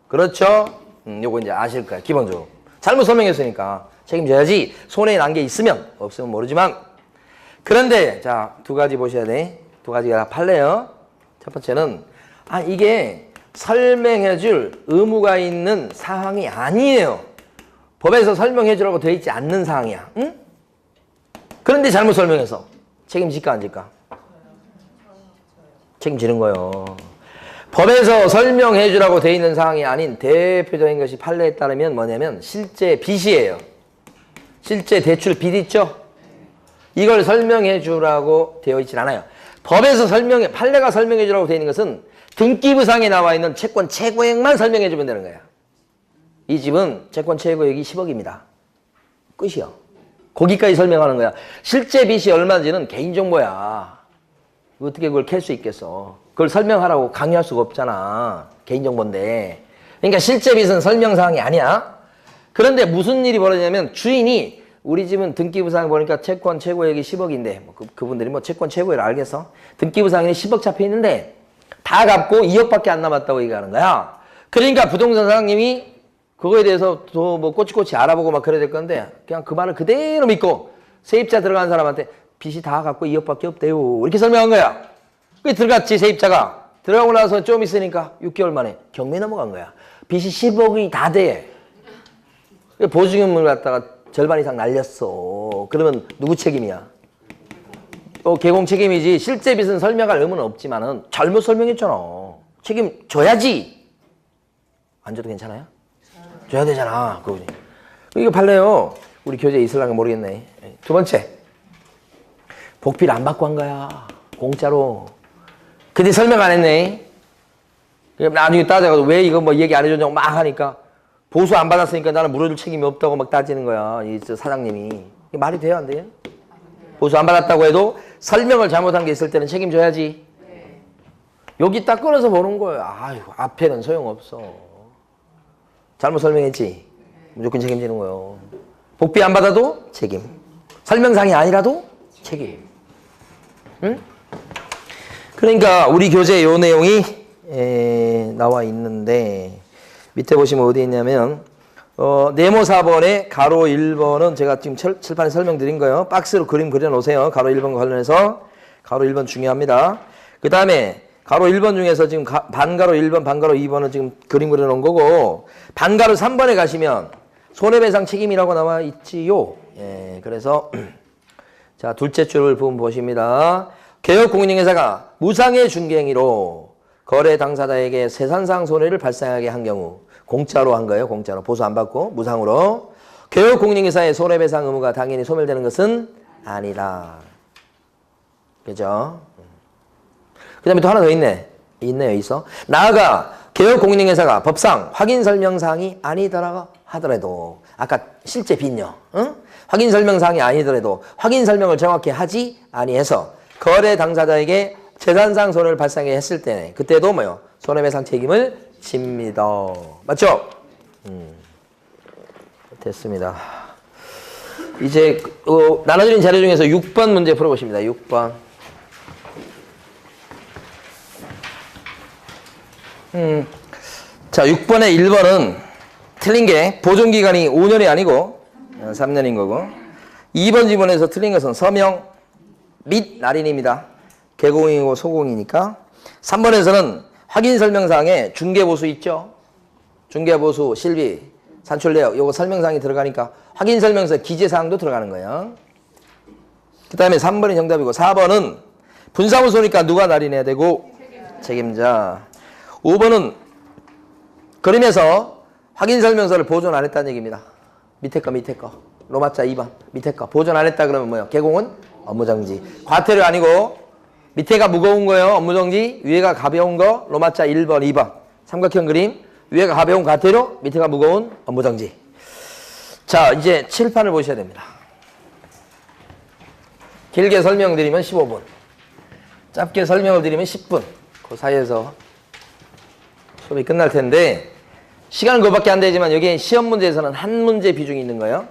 그렇죠? 요거 이제 아실 거야 기본적으로. 잘못 설명했으니까 책임져야지. 손해 난 게 있으면 없으면 모르지만. 그런데 자, 두 가지 보셔야 돼. 두 가지가 다 판례요. 첫 번째는 이게 설명해 줄 의무가 있는 사항이 아니에요. 법에서 설명해 주라고 되어 있지 않는 사항이야. 응? 그런데 잘못 설명해서 책임질까 안 질까? 책임지는 거예요. 법에서 설명해 주라고 되어 있는 사항이 아닌 대표적인 것이 판례에 따르면 뭐냐면 실제 빚이에요. 실제 대출 빚 있죠? 이걸 설명해 주라고 되어 있진 않아요. 법에서 판례가 설명해 주라고 되어 있는 것은 등기부상에 나와 있는 채권 최고액만 설명해 주면 되는 거야. 이 집은 채권 최고액이 10억입니다. 끝이요. 거기까지 설명하는 거야. 실제 빚이 얼마인지는 개인정보야. 어떻게 그걸 캘 수 있겠어. 그걸 설명하라고 강요할 수가 없잖아. 개인정보인데. 그러니까 실제 빚은 설명사항이 아니야. 그런데 무슨 일이 벌어지냐면 주인이 우리 집은 등기부상 보니까 채권 최고액이 10억인데 그분들이 뭐 채권 최고액을 알겠어? 등기부상에 10억 잡혀 있는데 다 갚고 2억밖에 안 남았다고 얘기하는 거야. 그러니까 부동산 사장님이 그거에 대해서 더 뭐 꼬치꼬치 알아보고 막 그래야 될 건데 그냥 그 말을 그대로 믿고 세입자 들어간 사람한테 빚이 다 갚고 2억밖에 없대요. 이렇게 설명한 거야. 그게 들어갔지 세입자가. 들어가고 나서 좀 있으니까 6개월 만에 경매 넘어간 거야. 빚이 10억이 다 돼. 보증금을 갖다가 절반 이상 날렸어. 그러면 누구 책임이야? 개공 책임이지. 실제 빚은 설명할 의무는 없지만은 잘못 설명했잖아. 책임 져야지. 안 줘도 괜찮아요? 줘야 되잖아. 그거지. 이거 팔래요. 우리 교재에 있을랑가 모르겠네. 두 번째. 복비를 안 받고 한 거야. 공짜로. 근데 설명 안 했네. 나중에 따져가지고 왜 이거 뭐 얘기 안 해줬냐고 막 하니까 보수 안 받았으니까 나는 물어줄 책임이 없다고 막 따지는 거야. 이 사장님이. 이게 말이 돼요, 안 돼요? 보수 안 받았다고 해도 설명을 잘못한 게 있을 때는 책임져야지. 여기 딱 꺼내서 보는 거예요. 아유, 앞에는 소용없어. 잘못 설명했지. 무조건 책임지는 거예요. 복비 안 받아도 책임. 설명상이 아니라도 책임. 응? 그러니까 우리 교재에 요 내용이 나와 있는데 밑에 보시면 어디 있냐면 네모 4번에 가로 1번은 제가 지금 칠판에 설명드린 거예요. 박스로 그림 그려놓으세요. 가로 1번과 관련해서. 가로 1번 중요합니다. 그 다음에 가로 1번 중에서 지금 반가로 1번, 반가로 2번은 지금 그림 그려놓은 거고 반가로 3번에 가시면 손해배상 책임이라고 나와 있지요. 예, 그래서 자 둘째 줄을 보십니다. 개업공인중개사가 무상의 중개행위로 거래 당사자에게 세산상 손해를 발생하게 한 경우 공짜로 한 거예요. 공짜로. 보수 안 받고 무상으로. 개업공인중개사의 손해배상 의무가 당연히 소멸되는 것은 아니다. 그죠? 그 다음에 또 하나 더 있네. 있네요. 있어. 나아가 개업공인중개사가 법상 확인설명사항이 아니더라 하더라도 아까 실제 빚요. 응? 확인설명사항이 아니더라도 확인설명을 정확히 하지 아니해서 거래 당사자에게 재산상 손해를 발생하게 했을 때는 그때도 뭐요? 손해배상 책임을 집니다. 맞죠? 됐습니다. 이제 나눠드린 자료 중에서 6번 문제 풀어보십니다. 6번. 자, 6번에 1번은 틀린 게 보존기간이 5년이 아니고 3년인 거고 2번 지문에서 틀린 것은 서명 및 날인입니다. 개공이고 소공이니까 3번에서는 확인설명사항에 중개보수 있죠. 중개보수, 실비, 산출내역 요거 설명사항이 들어가니까 확인설명서 기재사항도 들어가는 거예요. 그 다음에 3번이 정답이고 4번은 분사무소니까 누가 날인해야 되고 책임자. 5번은 그림에서 확인설명서를 보존 안 했다는 얘기입니다. 밑에 거. 로마자 2번. 밑에 거. 보존 안 했다 그러면 뭐예요? 개공은 업무정지. 과태료 아니고 밑에가 무거운 거예요. 업무정지. 위에가 가벼운 거. 로마자 1번, 2번. 삼각형 그림. 위에가 가벼운 과태료. 밑에가 무거운 업무정지. 자, 이제 칠판을 보셔야 됩니다. 길게 설명드리면 15분. 짧게 설명을 드리면 10분. 그 사이에서 수업이 끝날 텐데 시간은 그거밖에 안 되지만 여기 시험 문제에서는 한 문제 비중이 있는 거예요.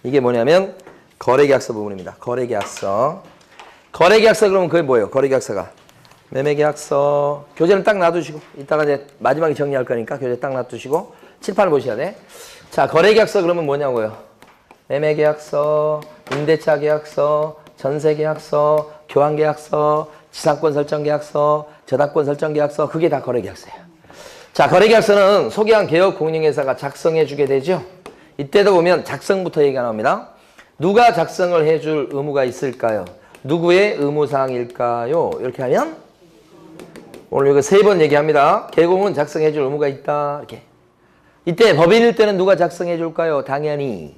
이게 뭐냐면 거래계약서 부분입니다. 거래계약서. 거래계약서 그러면 그게 뭐예요? 거래계약서가 매매계약서. 교재는 딱 놔두시고 이따가 이제 마지막에 정리할 거니까 교재 딱 놔두시고 칠판을 보셔야 돼. 자, 거래계약서 그러면 뭐냐고요? 매매계약서, 임대차 계약서, 전세계약서, 교환계약서, 지상권 설정계약서, 저당권 설정계약서. 그게 다 거래계약서예요. 자, 거래계약서는 소개한 개업공인중개사가 작성해 주게 되죠. 이때도 보면 작성부터 얘기가 나옵니다. 누가 작성을 해줄 의무가 있을까요? 누구의 의무사항일까요? 이렇게 하면 오늘 이거 3번 얘기합니다. 개공은 작성해 줄 의무가 있다. 이렇게. 이때 법인일 때는 누가 작성해 줄까요? 당연히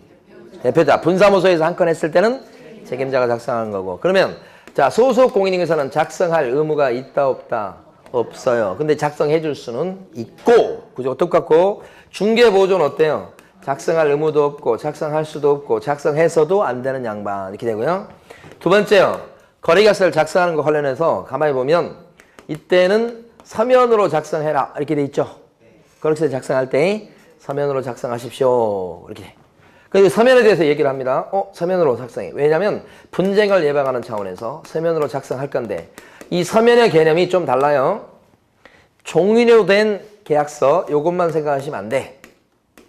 대표자. 분사무소에서 한 건 했을 때는 책임자가 작성하는 거고. 그러면 자, 소속 공인인증서는 작성할 의무가 있다 없다? 없어요. 근데 작성해 줄 수는 있고, 그죠? 똑같고, 중개보조는 어때요? 작성할 의무도 없고, 작성할 수도 없고, 작성해서도 안 되는 양반. 이렇게 되고요. 두 번째요. 거래계약서를 작성하는 거 관련해서 가만히 보면 이때는 서면으로 작성해라. 이렇게 돼 있죠? 거래계약서 작성할 때 서면으로 작성하십시오. 이렇게 돼. 그래서 서면에 대해서 얘기를 합니다. 서면으로 작성해. 왜냐하면 분쟁을 예방하는 차원에서 서면으로 작성할 건데 이 서면의 개념이 좀 달라요. 종이로 된 계약서 요것만 생각하시면 안 돼.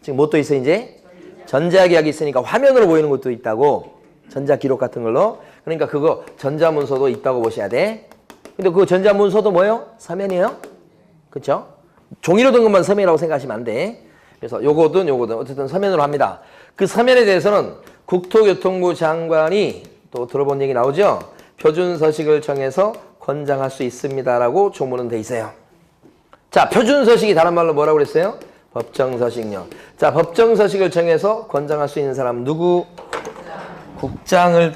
지금 뭐 또 있어 이제? 전자계약이 있으니까 화면으로 보이는 것도 있다고. 전자기록 같은 걸로. 그러니까 그거 전자문서도 있다고 보셔야 돼. 근데 그 전자문서도 뭐예요? 서면이에요? 그쵸? 종이로 된 것만 서면이라고 생각하시면 안 돼. 그래서 요거든 어쨌든 서면으로 합니다. 그 서면에 대해서는 국토교통부 장관이 또 들어본 얘기 나오죠? 표준서식을 정해서 권장할 수 있습니다라고 조문은 돼 있어요. 자, 표준서식이 다른 말로 뭐라고 그랬어요? 법정서식요. 자, 법정서식을 정해서 권장할 수 있는 사람 누구? 국장을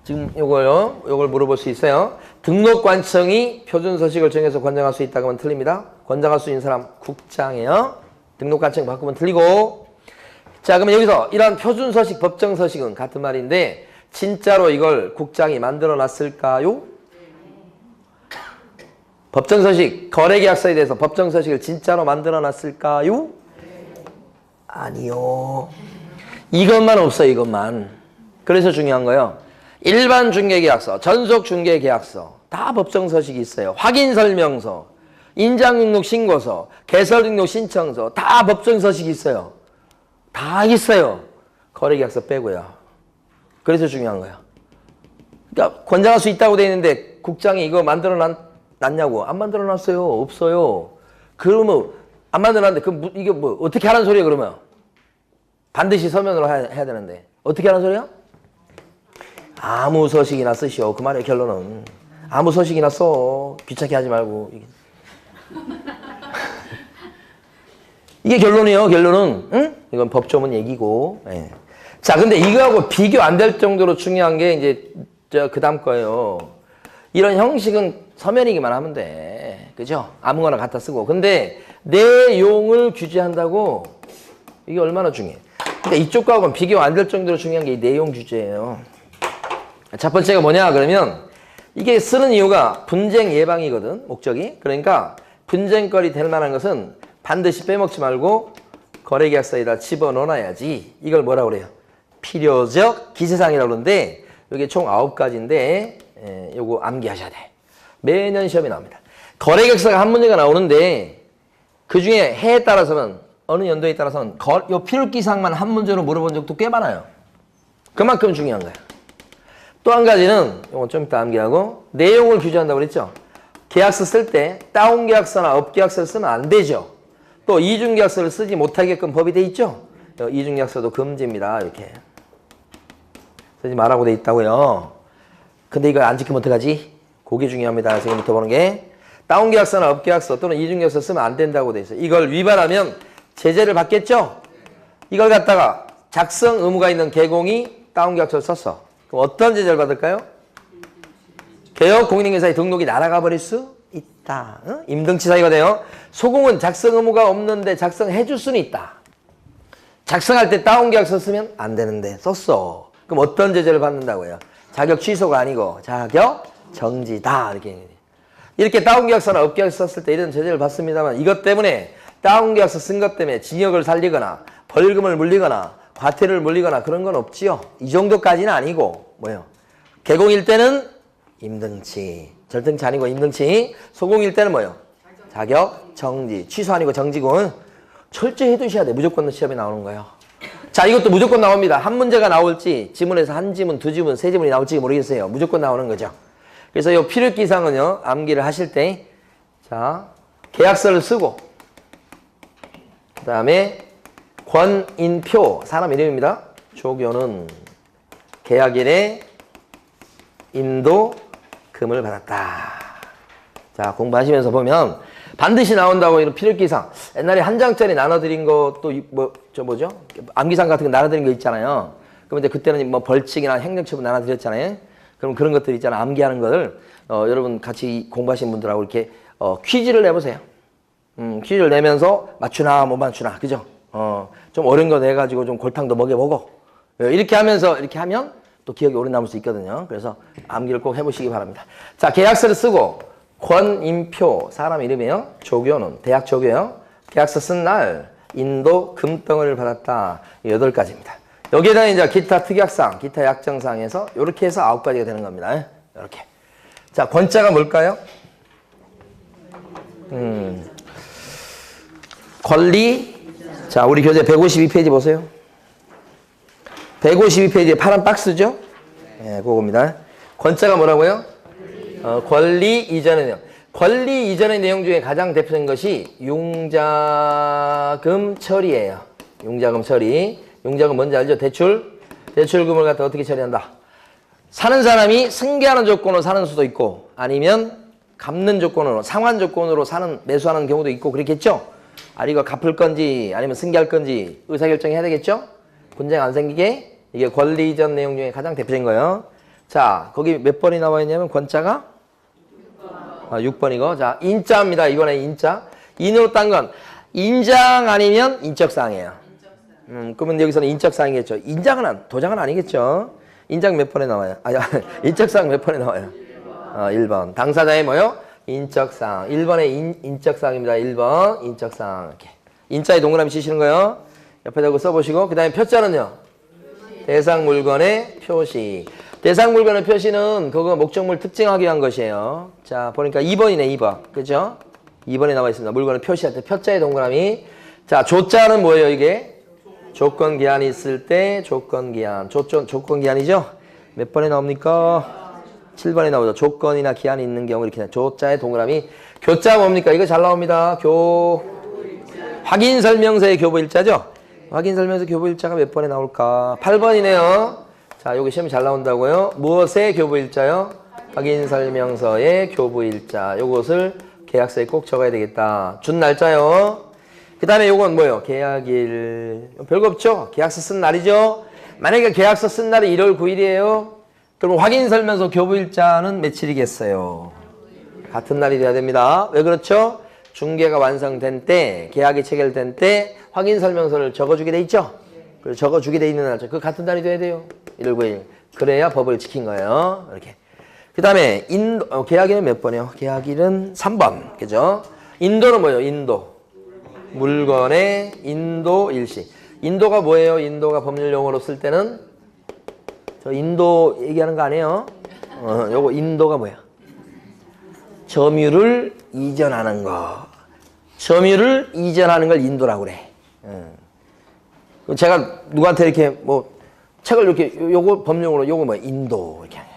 지금 요걸 물어볼 수 있어요. 등록관청이 표준서식을 정해서 권장할 수 있다고 하면 틀립니다. 권장할 수 있는 사람 국장이에요. 등록관청 바꾸면 틀리고. 자, 그러면 여기서 이러한 표준서식, 법정서식은 같은 말인데 진짜로 이걸 국장이 만들어 놨을까요? 법정서식, 거래계약서에 대해서 법정서식을 진짜로 만들어 놨을까요? 아니요. 이것만 없어요, 이것만. 그래서 중요한 거예요. 일반 중개계약서, 전속 중개계약서 다 법정서식이 있어요. 확인설명서, 인장등록신고서, 개설등록신청서 다 법정서식이 있어요. 다 있어요. 거래계약서 빼고요. 그래서 중요한 거예요. 그러니까 권장할 수 있다고 돼 있는데 국장이 이거 만들어 놨냐고. 안 만들어 놨어요. 없어요. 그러면 안 만들어 놨는데 그 이게 뭐 어떻게 하라는 소리예요, 그러면? 반드시 서면으로 해야 되는데. 어떻게 하라는 소리야? 아무 서식이나 쓰시오. 그 말의 결론은. 아무 서식이나 써. 귀찮게 하지 말고. 이게 결론이에요, 결론은. 응? 이건 법조문 얘기고. 예. 자, 근데 이거하고 비교 안 될 정도로 중요한 게 이제 그 다음 거예요. 이런 형식은 서면이기만 하면 돼. 그죠? 아무거나 갖다 쓰고. 근데 내용을 규제한다고 이게 얼마나 중요해. 그러니까 이쪽하고는 비교 안 될 정도로 중요한 게 이 내용 규제예요. 첫 번째가 뭐냐 그러면 이게 쓰는 이유가 분쟁 예방이거든, 목적이. 그러니까 분쟁거리 될 만한 것은 반드시 빼먹지 말고 거래계약서에다 집어넣어놔야지. 이걸 뭐라고 그래요? 필요적 기세상이라고 그러는데 이게 총 9가지인데 요거 암기하셔야 돼. 매년 시험에 나옵니다. 거래계약서가 한 문제가 나오는데 그 중에 해에 따라서는 어느 연도에 따라서는 요 필요기사항만 한 문제로 물어본 적도 꽤 많아요. 그만큼 중요한 거예요. 또 한 가지는 이건 좀 이따 암기하고 내용을 규제한다고 그랬죠. 계약서 쓸 때 다운계약서나 업계약서를 쓰면 안 되죠. 또 이중계약서를 쓰지 못하게끔 법이 돼 있죠. 이중계약서도 금지입니다. 이렇게 쓰지 말라고 돼 있다고요. 근데 이걸 안 지키면 어떡하지? 그게 중요합니다. 지금부터 보는 게 다운계약서나 업계약서 또는 이중계약서 쓰면 안 된다고 돼 있어요. 이걸 위반하면 제재를 받겠죠. 이걸 갖다가 작성 의무가 있는 개공이 다운계약서를 썼어. 그럼 어떤 제재를 받을까요? 개업 공인인증서에 등록이 날아가 버릴 수 있다. 응? 임등치사유가 돼요. 소공은 작성 의무가 없는데 작성해 줄 수는 있다. 작성할 때 다운계약서 쓰면 안 되는데 썼어. 그럼 어떤 제재를 받는다고요? 자격 취소가 아니고 자격 정지다. 이렇게 다운계약서나 업계약서 썼을 때 이런 제재를 받습니다만 이것 때문에 다운계약서 쓴 것 때문에 징역을 살리거나 벌금을 물리거나 과태료를 물리거나 그런 건 없지요. 이 정도까지는 아니고 뭐예요? 개공일 때는 임등치, 절등치 아니고 임등치. 소공일 때는 뭐예요? 자격 정지. 취소 아니고 정지고. 철저히 해두셔야 돼. 무조건 시험에 나오는 거예요. 자, 이것도 무조건 나옵니다. 한 문제가 나올지 지문에서 한 지문, 두 지문, 세 지문이 나올지 모르겠어요. 무조건 나오는 거죠. 그래서 이 필요기사항은요, 암기를 하실 때, 자, 계약서를 쓰고, 그 다음에 권인표, 사람 이름입니다. 조교는 계약일에 인도금을 받았다. 자, 공부하시면서 보면 반드시 나온다고 이런 필요기사항. 옛날에 한 장짜리 나눠드린 것도 뭐죠? 암기사항 같은 거 나눠드린 거 있잖아요. 그럼 이제 그때는 뭐 벌칙이나 행정처분 하나 드렸잖아요. 그럼 그런 것들 있잖아. 암기하는 거를 여러분 같이 공부하신 분들하고 이렇게 퀴즈를 내보세요. 퀴즈를 내면서 맞추나 못 맞추나, 그죠? 좀 어려운 거 내가지고 좀 골탕도 먹여보고 이렇게 하면서 이렇게 하면 또 기억이 오래 남을 수 있거든요. 그래서 암기를 꼭 해보시기 바랍니다. 자, 계약서를 쓰고 권인표 사람 이름이에요. 조교는 대학 조교예요. 계약서 쓴 날 인도 금덩어리를 받았다. 8가지입니다. 여기에다 이제 기타 특약사항, 기타 약정사항에서 이렇게 해서 9가지가 되는 겁니다. 이렇게. 자, 권자가 뭘까요? 권리. 자, 우리 교재 152페이지 보세요. 152페이지에 파란 박스죠? 네, 그겁니다. 권자가 뭐라고요? 권리 이전의 내용. 권리 이전의 내용 중에 가장 대표적인 것이 융자금 처리예요. 융자금 처리. 융자금 뭔지 알죠? 대출금을 갖다 어떻게 처리한다? 사는 사람이 승계하는 조건으로 사는 수도 있고 아니면 갚는 조건으로, 상환 조건으로 매수하는 경우도 있고 그렇겠죠? 이거 갚을 건지 아니면 승계할 건지 의사결정해야 되겠죠? 분쟁 안 생기게. 이게 권리 이전 내용 중에 가장 대표적인 거예요. 자, 거기 몇 번이 나와 있냐면 권자가 6번이고. 자, 인자입니다. 이번에 인자. 인으로 딴 건 인장 아니면 인적사항이에요. 그러면 여기서는 인적사항이겠죠. 도장은 아니겠죠. 인장 몇 번에 나와요? 인적사항 몇 번에 나와요? 1번. 당사자의 뭐요? 인적사항. 1번의 인적사항입니다. 1번 인적사항. 이렇게. 인자에 동그라미 치시는 거예요. 옆에다 써보시고. 그 다음에 표자는요? 대상 물건의 표시. 대상 물건의 표시는 그거 목적물 특징하기 위한 것이에요. 자, 보니까 2번이네, 2번. 그죠? 2번에 나와 있습니다. 물건을 표시할 때 표자의 동그라미. 자, 조자는 뭐예요, 이게? 조건 기한이 있을 때 조건 기한. 조건 기한이죠? 몇 번에 나옵니까? 7번에 나오죠. 조건이나 기한이 있는 경우 이렇게 조자의 동그라미. 교자 뭡니까? 이거 잘 나옵니다. 확인 설명서의 교부일자죠? 확인 설명서 교부일자가 몇 번에 나올까? 8번이네요. 자, 여기 시험이 잘 나온다고요. 무엇의 교부일자요? 확인 설명서의 교부일자. 요것을 계약서에 꼭 적어야 되겠다. 준 날짜요. 그 다음에 요건 뭐예요? 계약일. 별거 없죠? 계약서 쓴 날이죠? 만약에 계약서 쓴 날이 1월 9일이에요. 그럼 확인 설명서 교부일자는 며칠이겠어요? 같은 날이 돼야 됩니다. 왜 그렇죠? 중개가 완성된 때, 계약이 체결된 때 확인 설명서를 적어주게 돼 있죠? 그래서 적어주게 돼 있는 날짜. 그 같은 날이 돼야 돼요. 1월 9일. 그래야 법을 지킨 거예요. 이렇게. 그 다음에 계약일은 몇 번이요? 계약일은 3번. 그죠? 인도는 뭐예요? 인도. 물건의 인도 일시. 인도가 뭐예요? 인도가 법률 용어로 쓸 때는 저 인도 얘기하는 거 아니에요? 요거 인도가 뭐야? 점유를 이전하는 거. 점유를 이전하는 걸 인도라고 그래. 제가 누구한테 이렇게 뭐 책을 이렇게 요거 법령으로 요거 뭐 인도 이렇게 하네.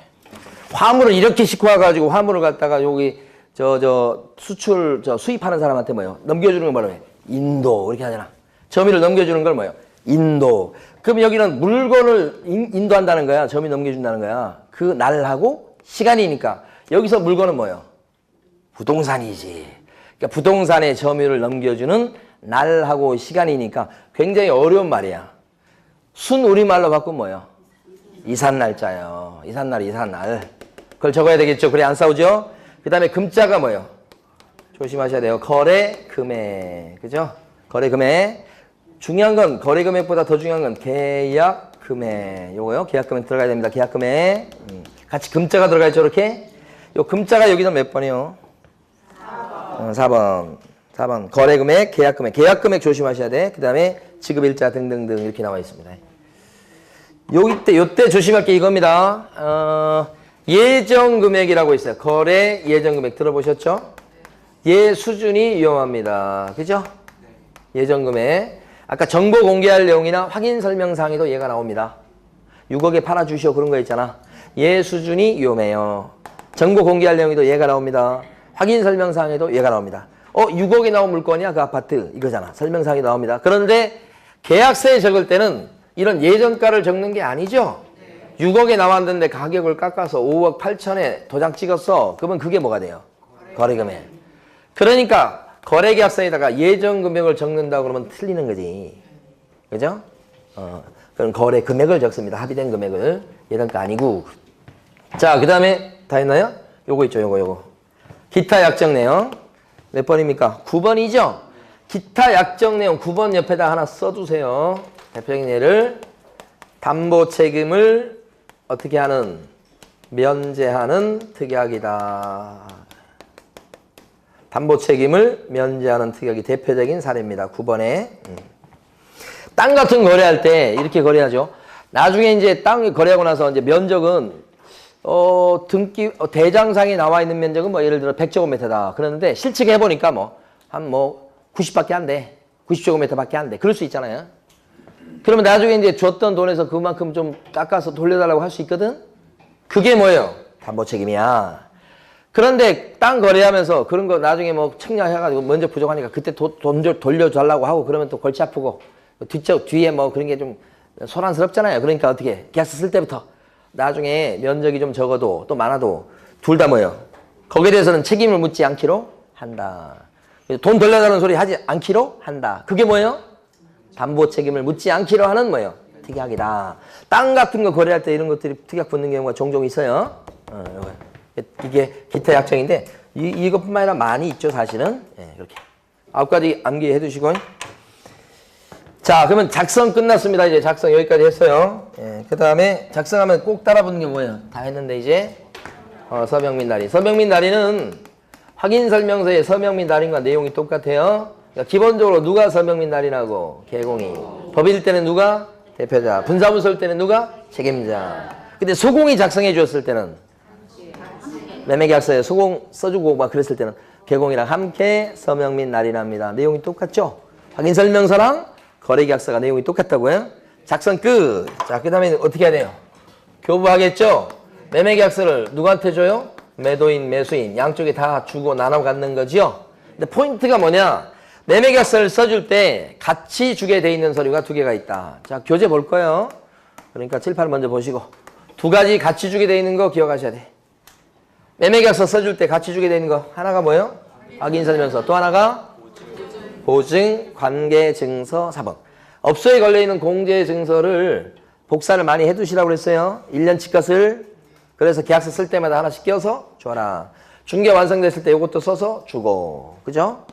화물을 이렇게 싣고 와가지고 화물을 갖다가 여기 수출 수입하는 사람한테 뭐예요? 넘겨주는 건 뭐라고 해? 인도 이렇게 하잖아. 점유를 넘겨주는 걸 뭐예요? 인도. 그럼 여기는 물건을 인도한다는 거야. 점유 넘겨준다는 거야. 그 날하고 시간이니까 여기서 물건은 뭐예요? 부동산이지. 그러니까 부동산의 점유를 넘겨주는 날하고 시간이니까 굉장히 어려운 말이야. 순 우리말로 바꾸면 뭐예요? 이삿날짜예요. 이삿날. 그걸 적어야 되겠죠. 그래 안 싸우죠? 그 다음에 금자가 뭐예요? 조심하셔야 돼요. 거래 금액. 그죠? 거래 금액. 중요한 건 거래 금액보다 더 중요한 건 계약 금액. 요거요. 계약 금액 들어가야 됩니다. 계약 금액. 같이 금자가 들어가 있죠. 이렇게. 요 금자가 여기는 몇 번이요? 4번. 4번. 거래 금액, 계약 금액. 계약 금액 조심하셔야 돼. 그 다음에 지급일자 등등등 이렇게 나와 있습니다. 요때 조심할 게 이겁니다. 예정 금액이라고 있어요. 거래 예정 금액 들어보셨죠? 예 수준이 위험합니다. 그죠? 예정 금액. 아까 정보 공개할 내용이나 확인 설명사항에도 얘가 나옵니다. 6억에 팔아주시오 그런 거 있잖아. 예 수준이 위험해요. 정보 공개할 내용에도 얘가 나옵니다. 확인 설명사항에도 얘가 나옵니다. 6억에 나온 물건이야 그 아파트 이거잖아. 설명사항이 나옵니다. 그런데 계약서에 적을 때는 이런 예정가를 적는 게 아니죠. 6억에 나왔는데 가격을 깎아서 5억 8천에 도장 찍었어. 그러면 그게 뭐가 돼요? 거래금액. 그러니까 거래계약서에다가 예정금액을 적는다 그러면 틀리는 거지. 그죠? 그런 거래 금액을 적습니다. 합의된 금액을. 예단가 아니고. 자, 그 다음에 다 했나요? 요거 있죠, 요거. 기타 약정 내용. 몇 번입니까? 9번이죠? 기타 약정 내용 9번 옆에다 하나 써두세요. 대표적인 예를 담보 책임을 어떻게 하는? 면제하는 특약이다. 담보 책임을 면제하는 특약이 대표적인 사례입니다. 9번에. 땅 같은 거래할 때 이렇게 거래하죠. 나중에 이제 땅 거래하고 나서 이제 면적은 대장상에 나와 있는 면적은 뭐 예를 들어 100제곱미터다. 그러는데 실측 해보니까 한 90밖에 안 돼. 90제곱미터밖에 안 돼. 그럴 수 있잖아요. 그러면 나중에 이제 줬던 돈에서 그만큼 좀 깎아서 돌려달라고 할 수 있거든? 그게 뭐예요? 담보 책임이야. 그런데 땅 거래하면서 그런 거 나중에 청약해가지고 면적 부족하니까 그때 돈 돌려달라고 하고 그러면 또 골치 아프고 뒤에 그런 게 좀 소란스럽잖아요. 그러니까 어떻게 계약서 쓸 때부터 나중에 면적이 좀 적어도 또 많아도 둘 다 뭐예요? 거기에 대해서는 책임을 묻지 않기로 한다. 돈 돌려달라는 소리 하지 않기로 한다. 그게 뭐예요? 담보 책임을 묻지 않기로 하는 뭐예요? 특약이다. 땅 같은 거 거래할 때 이런 것들이 특약 붙는 경우가 종종 있어요. 이게 기타 약정인데 이것뿐만 아니라 많이 있죠, 사실은. 이렇게 9가지 암기해 두시고. 자, 그러면 작성 끝났습니다. 이제 작성 여기까지 했어요. 그 다음에 작성하면 꼭 따라붙는 게 뭐예요? 다 했는데 이제 서명 및 날인. 서명 및 날인은 확인 설명서의 서명 및 날인과 내용이 똑같아요. 그러니까 기본적으로 누가 서명 및 날인하고 개공이. 법일 때는 누가? 대표자. 분사문서일 때는 누가? 책임자. 근데 소공이 작성해 주었을 때는 매매계약서에 소공 써주고 막 그랬을 때는 개공이랑 함께 서명 및 날인합니다. 내용이 똑같죠? 확인 설명서랑 거래계약서가 내용이 똑같다고요? 작성 끝. 자, 그 다음에 어떻게 해야 돼요? 교부하겠죠? 매매계약서를 누구한테 줘요? 매도인, 매수인 양쪽에 다 주고 나눠 갖는 거지요. 근데 포인트가 뭐냐? 매매계약서를 써줄 때 같이 주게 돼 있는 서류가 2개가 있다. 자, 교재 볼 거예요. 그러니까 7, 8 먼저 보시고 2가지 같이 주게 돼 있는 거 기억하셔야 돼. 매매계약서 써줄 때 같이 주게 돼 있는 거 하나가 뭐예요? 확인설명서. 또 하나가 보증, 관계증서, 사본. 업소에 걸려있는 공제증서를 복사를 많이 해두시라고 그랬어요. 1년치 것을. 그래서 계약서 쓸 때마다 하나씩 껴서 줘라. 중개 완성됐을 때 이것도 써서 주고. 그죠?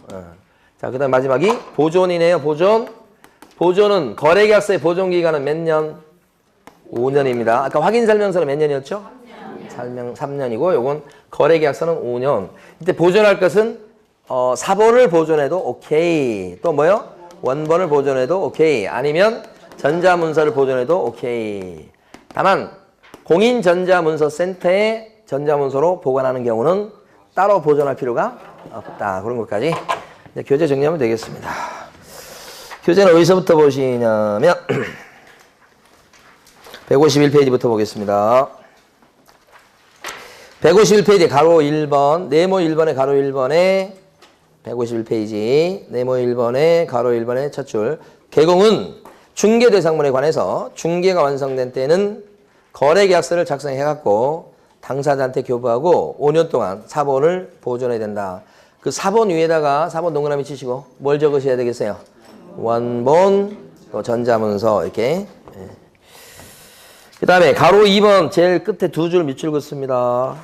자, 그 다음 마지막이 보존이네요. 보존. 보존은 거래계약서의 보존기간은 몇 년? 5년입니다. 아까 확인설명서는 몇 년이었죠? 3년이고 요건 거래계약서는 5년. 이때 보존할 것은 사본을 보존해도 오케이. 또 뭐요? 원본을 보존해도 오케이. 아니면 전자문서를 보존해도 오케이. 다만 공인전자문서센터에 전자문서로 보관하는 경우는 따로 보존할 필요가 없다. 그런 것까지 이제 교재 정리하면 되겠습니다. 교재는 어디서부터 보시냐면 151페이지부터 보겠습니다. 151페이지 가로 1번, 네모 1번에 가로 1번에 151페이지, 네모 1번에 가로 1번에 첫 줄. 개공은 중개대상문에 관해서 중개가 완성된 때는 거래계약서를 작성해갖고 당사자한테 교부하고 5년 동안 사본을 보존해야 된다. 그 사본 위에다가 사본 동그라미 치시고 뭘 적으셔야 되겠어요? 원본, 또 전자문서 이렇게. 그 다음에 가로 2번 제일 끝에 2줄 밑줄 긋습니다.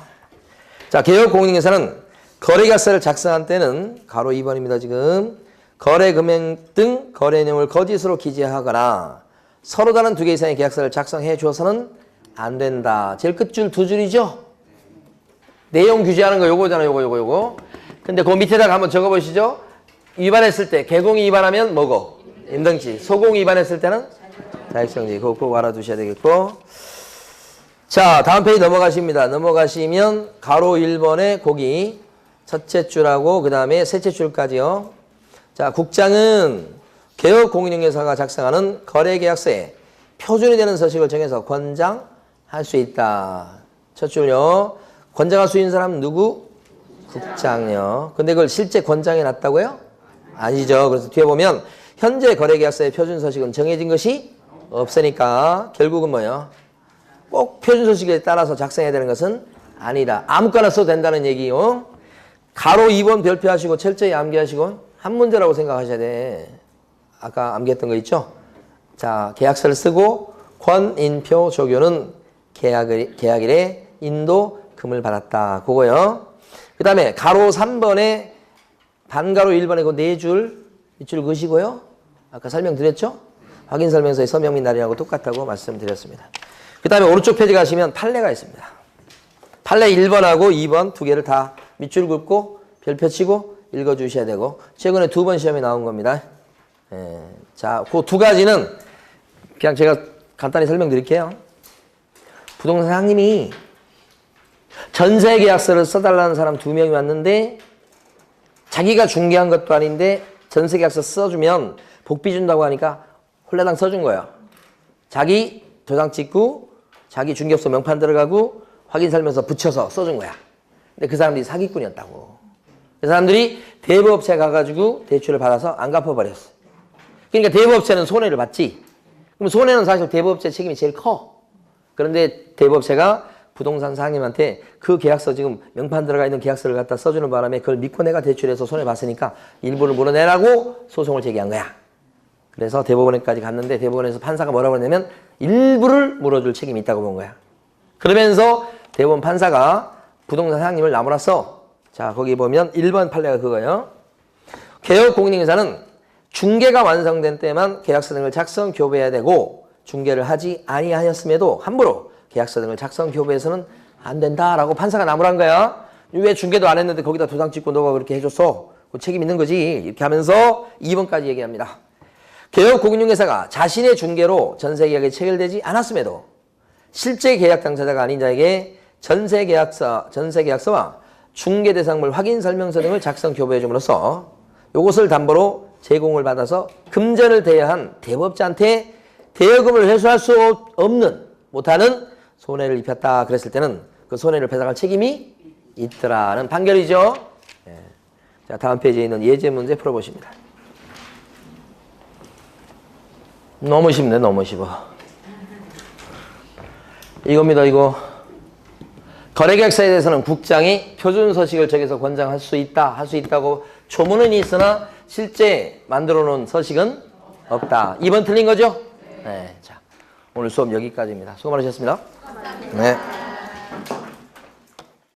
자, 개업공인중개사는 거래계약서를 작성한 때는 가로 2번입니다. 지금 거래 금액 등 거래 내용을 거짓으로 기재하거나 서로 다른 2개 이상의 계약서를 작성해 주어서는 안 된다. 제일 끝줄 2줄이죠. 내용 규제하는 거 요거잖아요. 요거. 근데 그 밑에다가 한번 적어보시죠. 위반했을 때 개공이 위반하면 뭐고? 임등치. 소공이 위반했을 때는 자익정지. 그거 알아두셔야 되겠고. 자, 다음 페이지 넘어가십니다. 넘어가시면 가로 1번에 거기 첫째 줄하고 그 다음에 셋째 줄까지요. 자, 국장은 개업공인중개사가 작성하는 거래계약서에 표준이 되는 서식을 정해서 권장할 수 있다. 첫 줄요. 권장할 수 있는 사람은 누구? 국장요. 근데 그걸 실제 권장해 놨다고요? 아니죠. 그래서 뒤에 보면 현재 거래계약서의 표준 서식은 정해진 것이 없으니까 결국은 뭐예요? 꼭 표준 서식에 따라서 작성해야 되는 것은 아니다. 아무거나 써도 된다는 얘기요. 가로 2번 별표하시고 철저히 암기하시고 한 문제라고 생각하셔야 돼. 아까 암기했던 거 있죠? 자, 계약서를 쓰고 권인표 조교는 계약일에 인도금을 받았다. 그거요. 그 다음에 가로 3번에 반가로 1번에 그 4줄, 밑줄 그으시고요. 아까 설명드렸죠? 확인 설명서에 서명 및 날인하고 똑같다고 말씀드렸습니다. 그 다음에 오른쪽 페이지 가시면 판례가 있습니다. 판례 1번하고 2번 두 개를 다 밑줄 긋고 별표 치고 읽어주셔야 되고 최근에 2번 시험에 나온 겁니다. 자, 그 두 가지는 그냥 제가 간단히 설명드릴게요. 부동산 사장님이 전세 계약서를 써달라는 사람 2명이 왔는데 자기가 중개한 것도 아닌데 전세 계약서 써주면 복비 준다고 하니까 홀라당 써준 거예요. 자기 도장 찍고 자기 중개업소 명판 들어가고 확인 설명서 붙여서 써준 거야. 근데 그 사람들이 사기꾼이었다고. 그 사람들이 대부업체 가가지고 대출을 받아서 안 갚아버렸어. 그러니까 대부업체는 손해를 봤지. 그럼 손해는 사실 대부업체 책임이 제일 커. 그런데 대부업체가 부동산 사장님한테 그 계약서 지금 명판 들어가 있는 계약서를 갖다 써주는 바람에 그걸 믿고 내가 대출해서 손해봤으니까 일부를 물어내라고 소송을 제기한 거야. 그래서 대법원에까지 갔는데 대법원에서 판사가 뭐라고 했냐면 일부를 물어줄 책임이 있다고 본 거야. 그러면서 대법원 판사가 부동산 사장님을 나무랐어. 자, 거기 보면 1번 판례가 그거예요. 개업공인중개사는 중개가 완성된 때만 계약서 등을 작성 교부해야 되고 중개를 하지 아니하였음에도 함부로 계약서 등을 작성 교부해서는 안 된다라고 판사가 나무란 거야. 왜 중개도 안 했는데 거기다 도장 찍고 너가 그렇게 해줬어? 그 책임 있는 거지. 이렇게 하면서 2번까지 얘기합니다. 개업공인중개사가 자신의 중개로 전세계약이 체결되지 않았음에도 실제 계약 당사자가 아닌 자에게 전세계약서와 중개대상물 확인설명서 등을 작성 교부해 줌으로써 이것을 담보로 제공을 받아서 금전을 대여한 대법자한테 대여금을 회수할 수 없는 못하는 손해를 입혔다 그랬을 때는 그 손해를 배상할 책임이 있더라는 판결이죠. 자, 다음 페이지에 있는 예제 문제 풀어보십니다. 너무 쉽네. 너무 쉽어. 이겁니다. 이거 거래계약서에 대해서는 국장이 표준서식을 정해서 권장할 수 있다. 할 수 있다고 조문은 있으나 실제 만들어 놓은 서식은 없다. 2번 틀린 거죠? 네. 자, 오늘 수업 여기까지입니다. 수고 많으셨습니다. 네.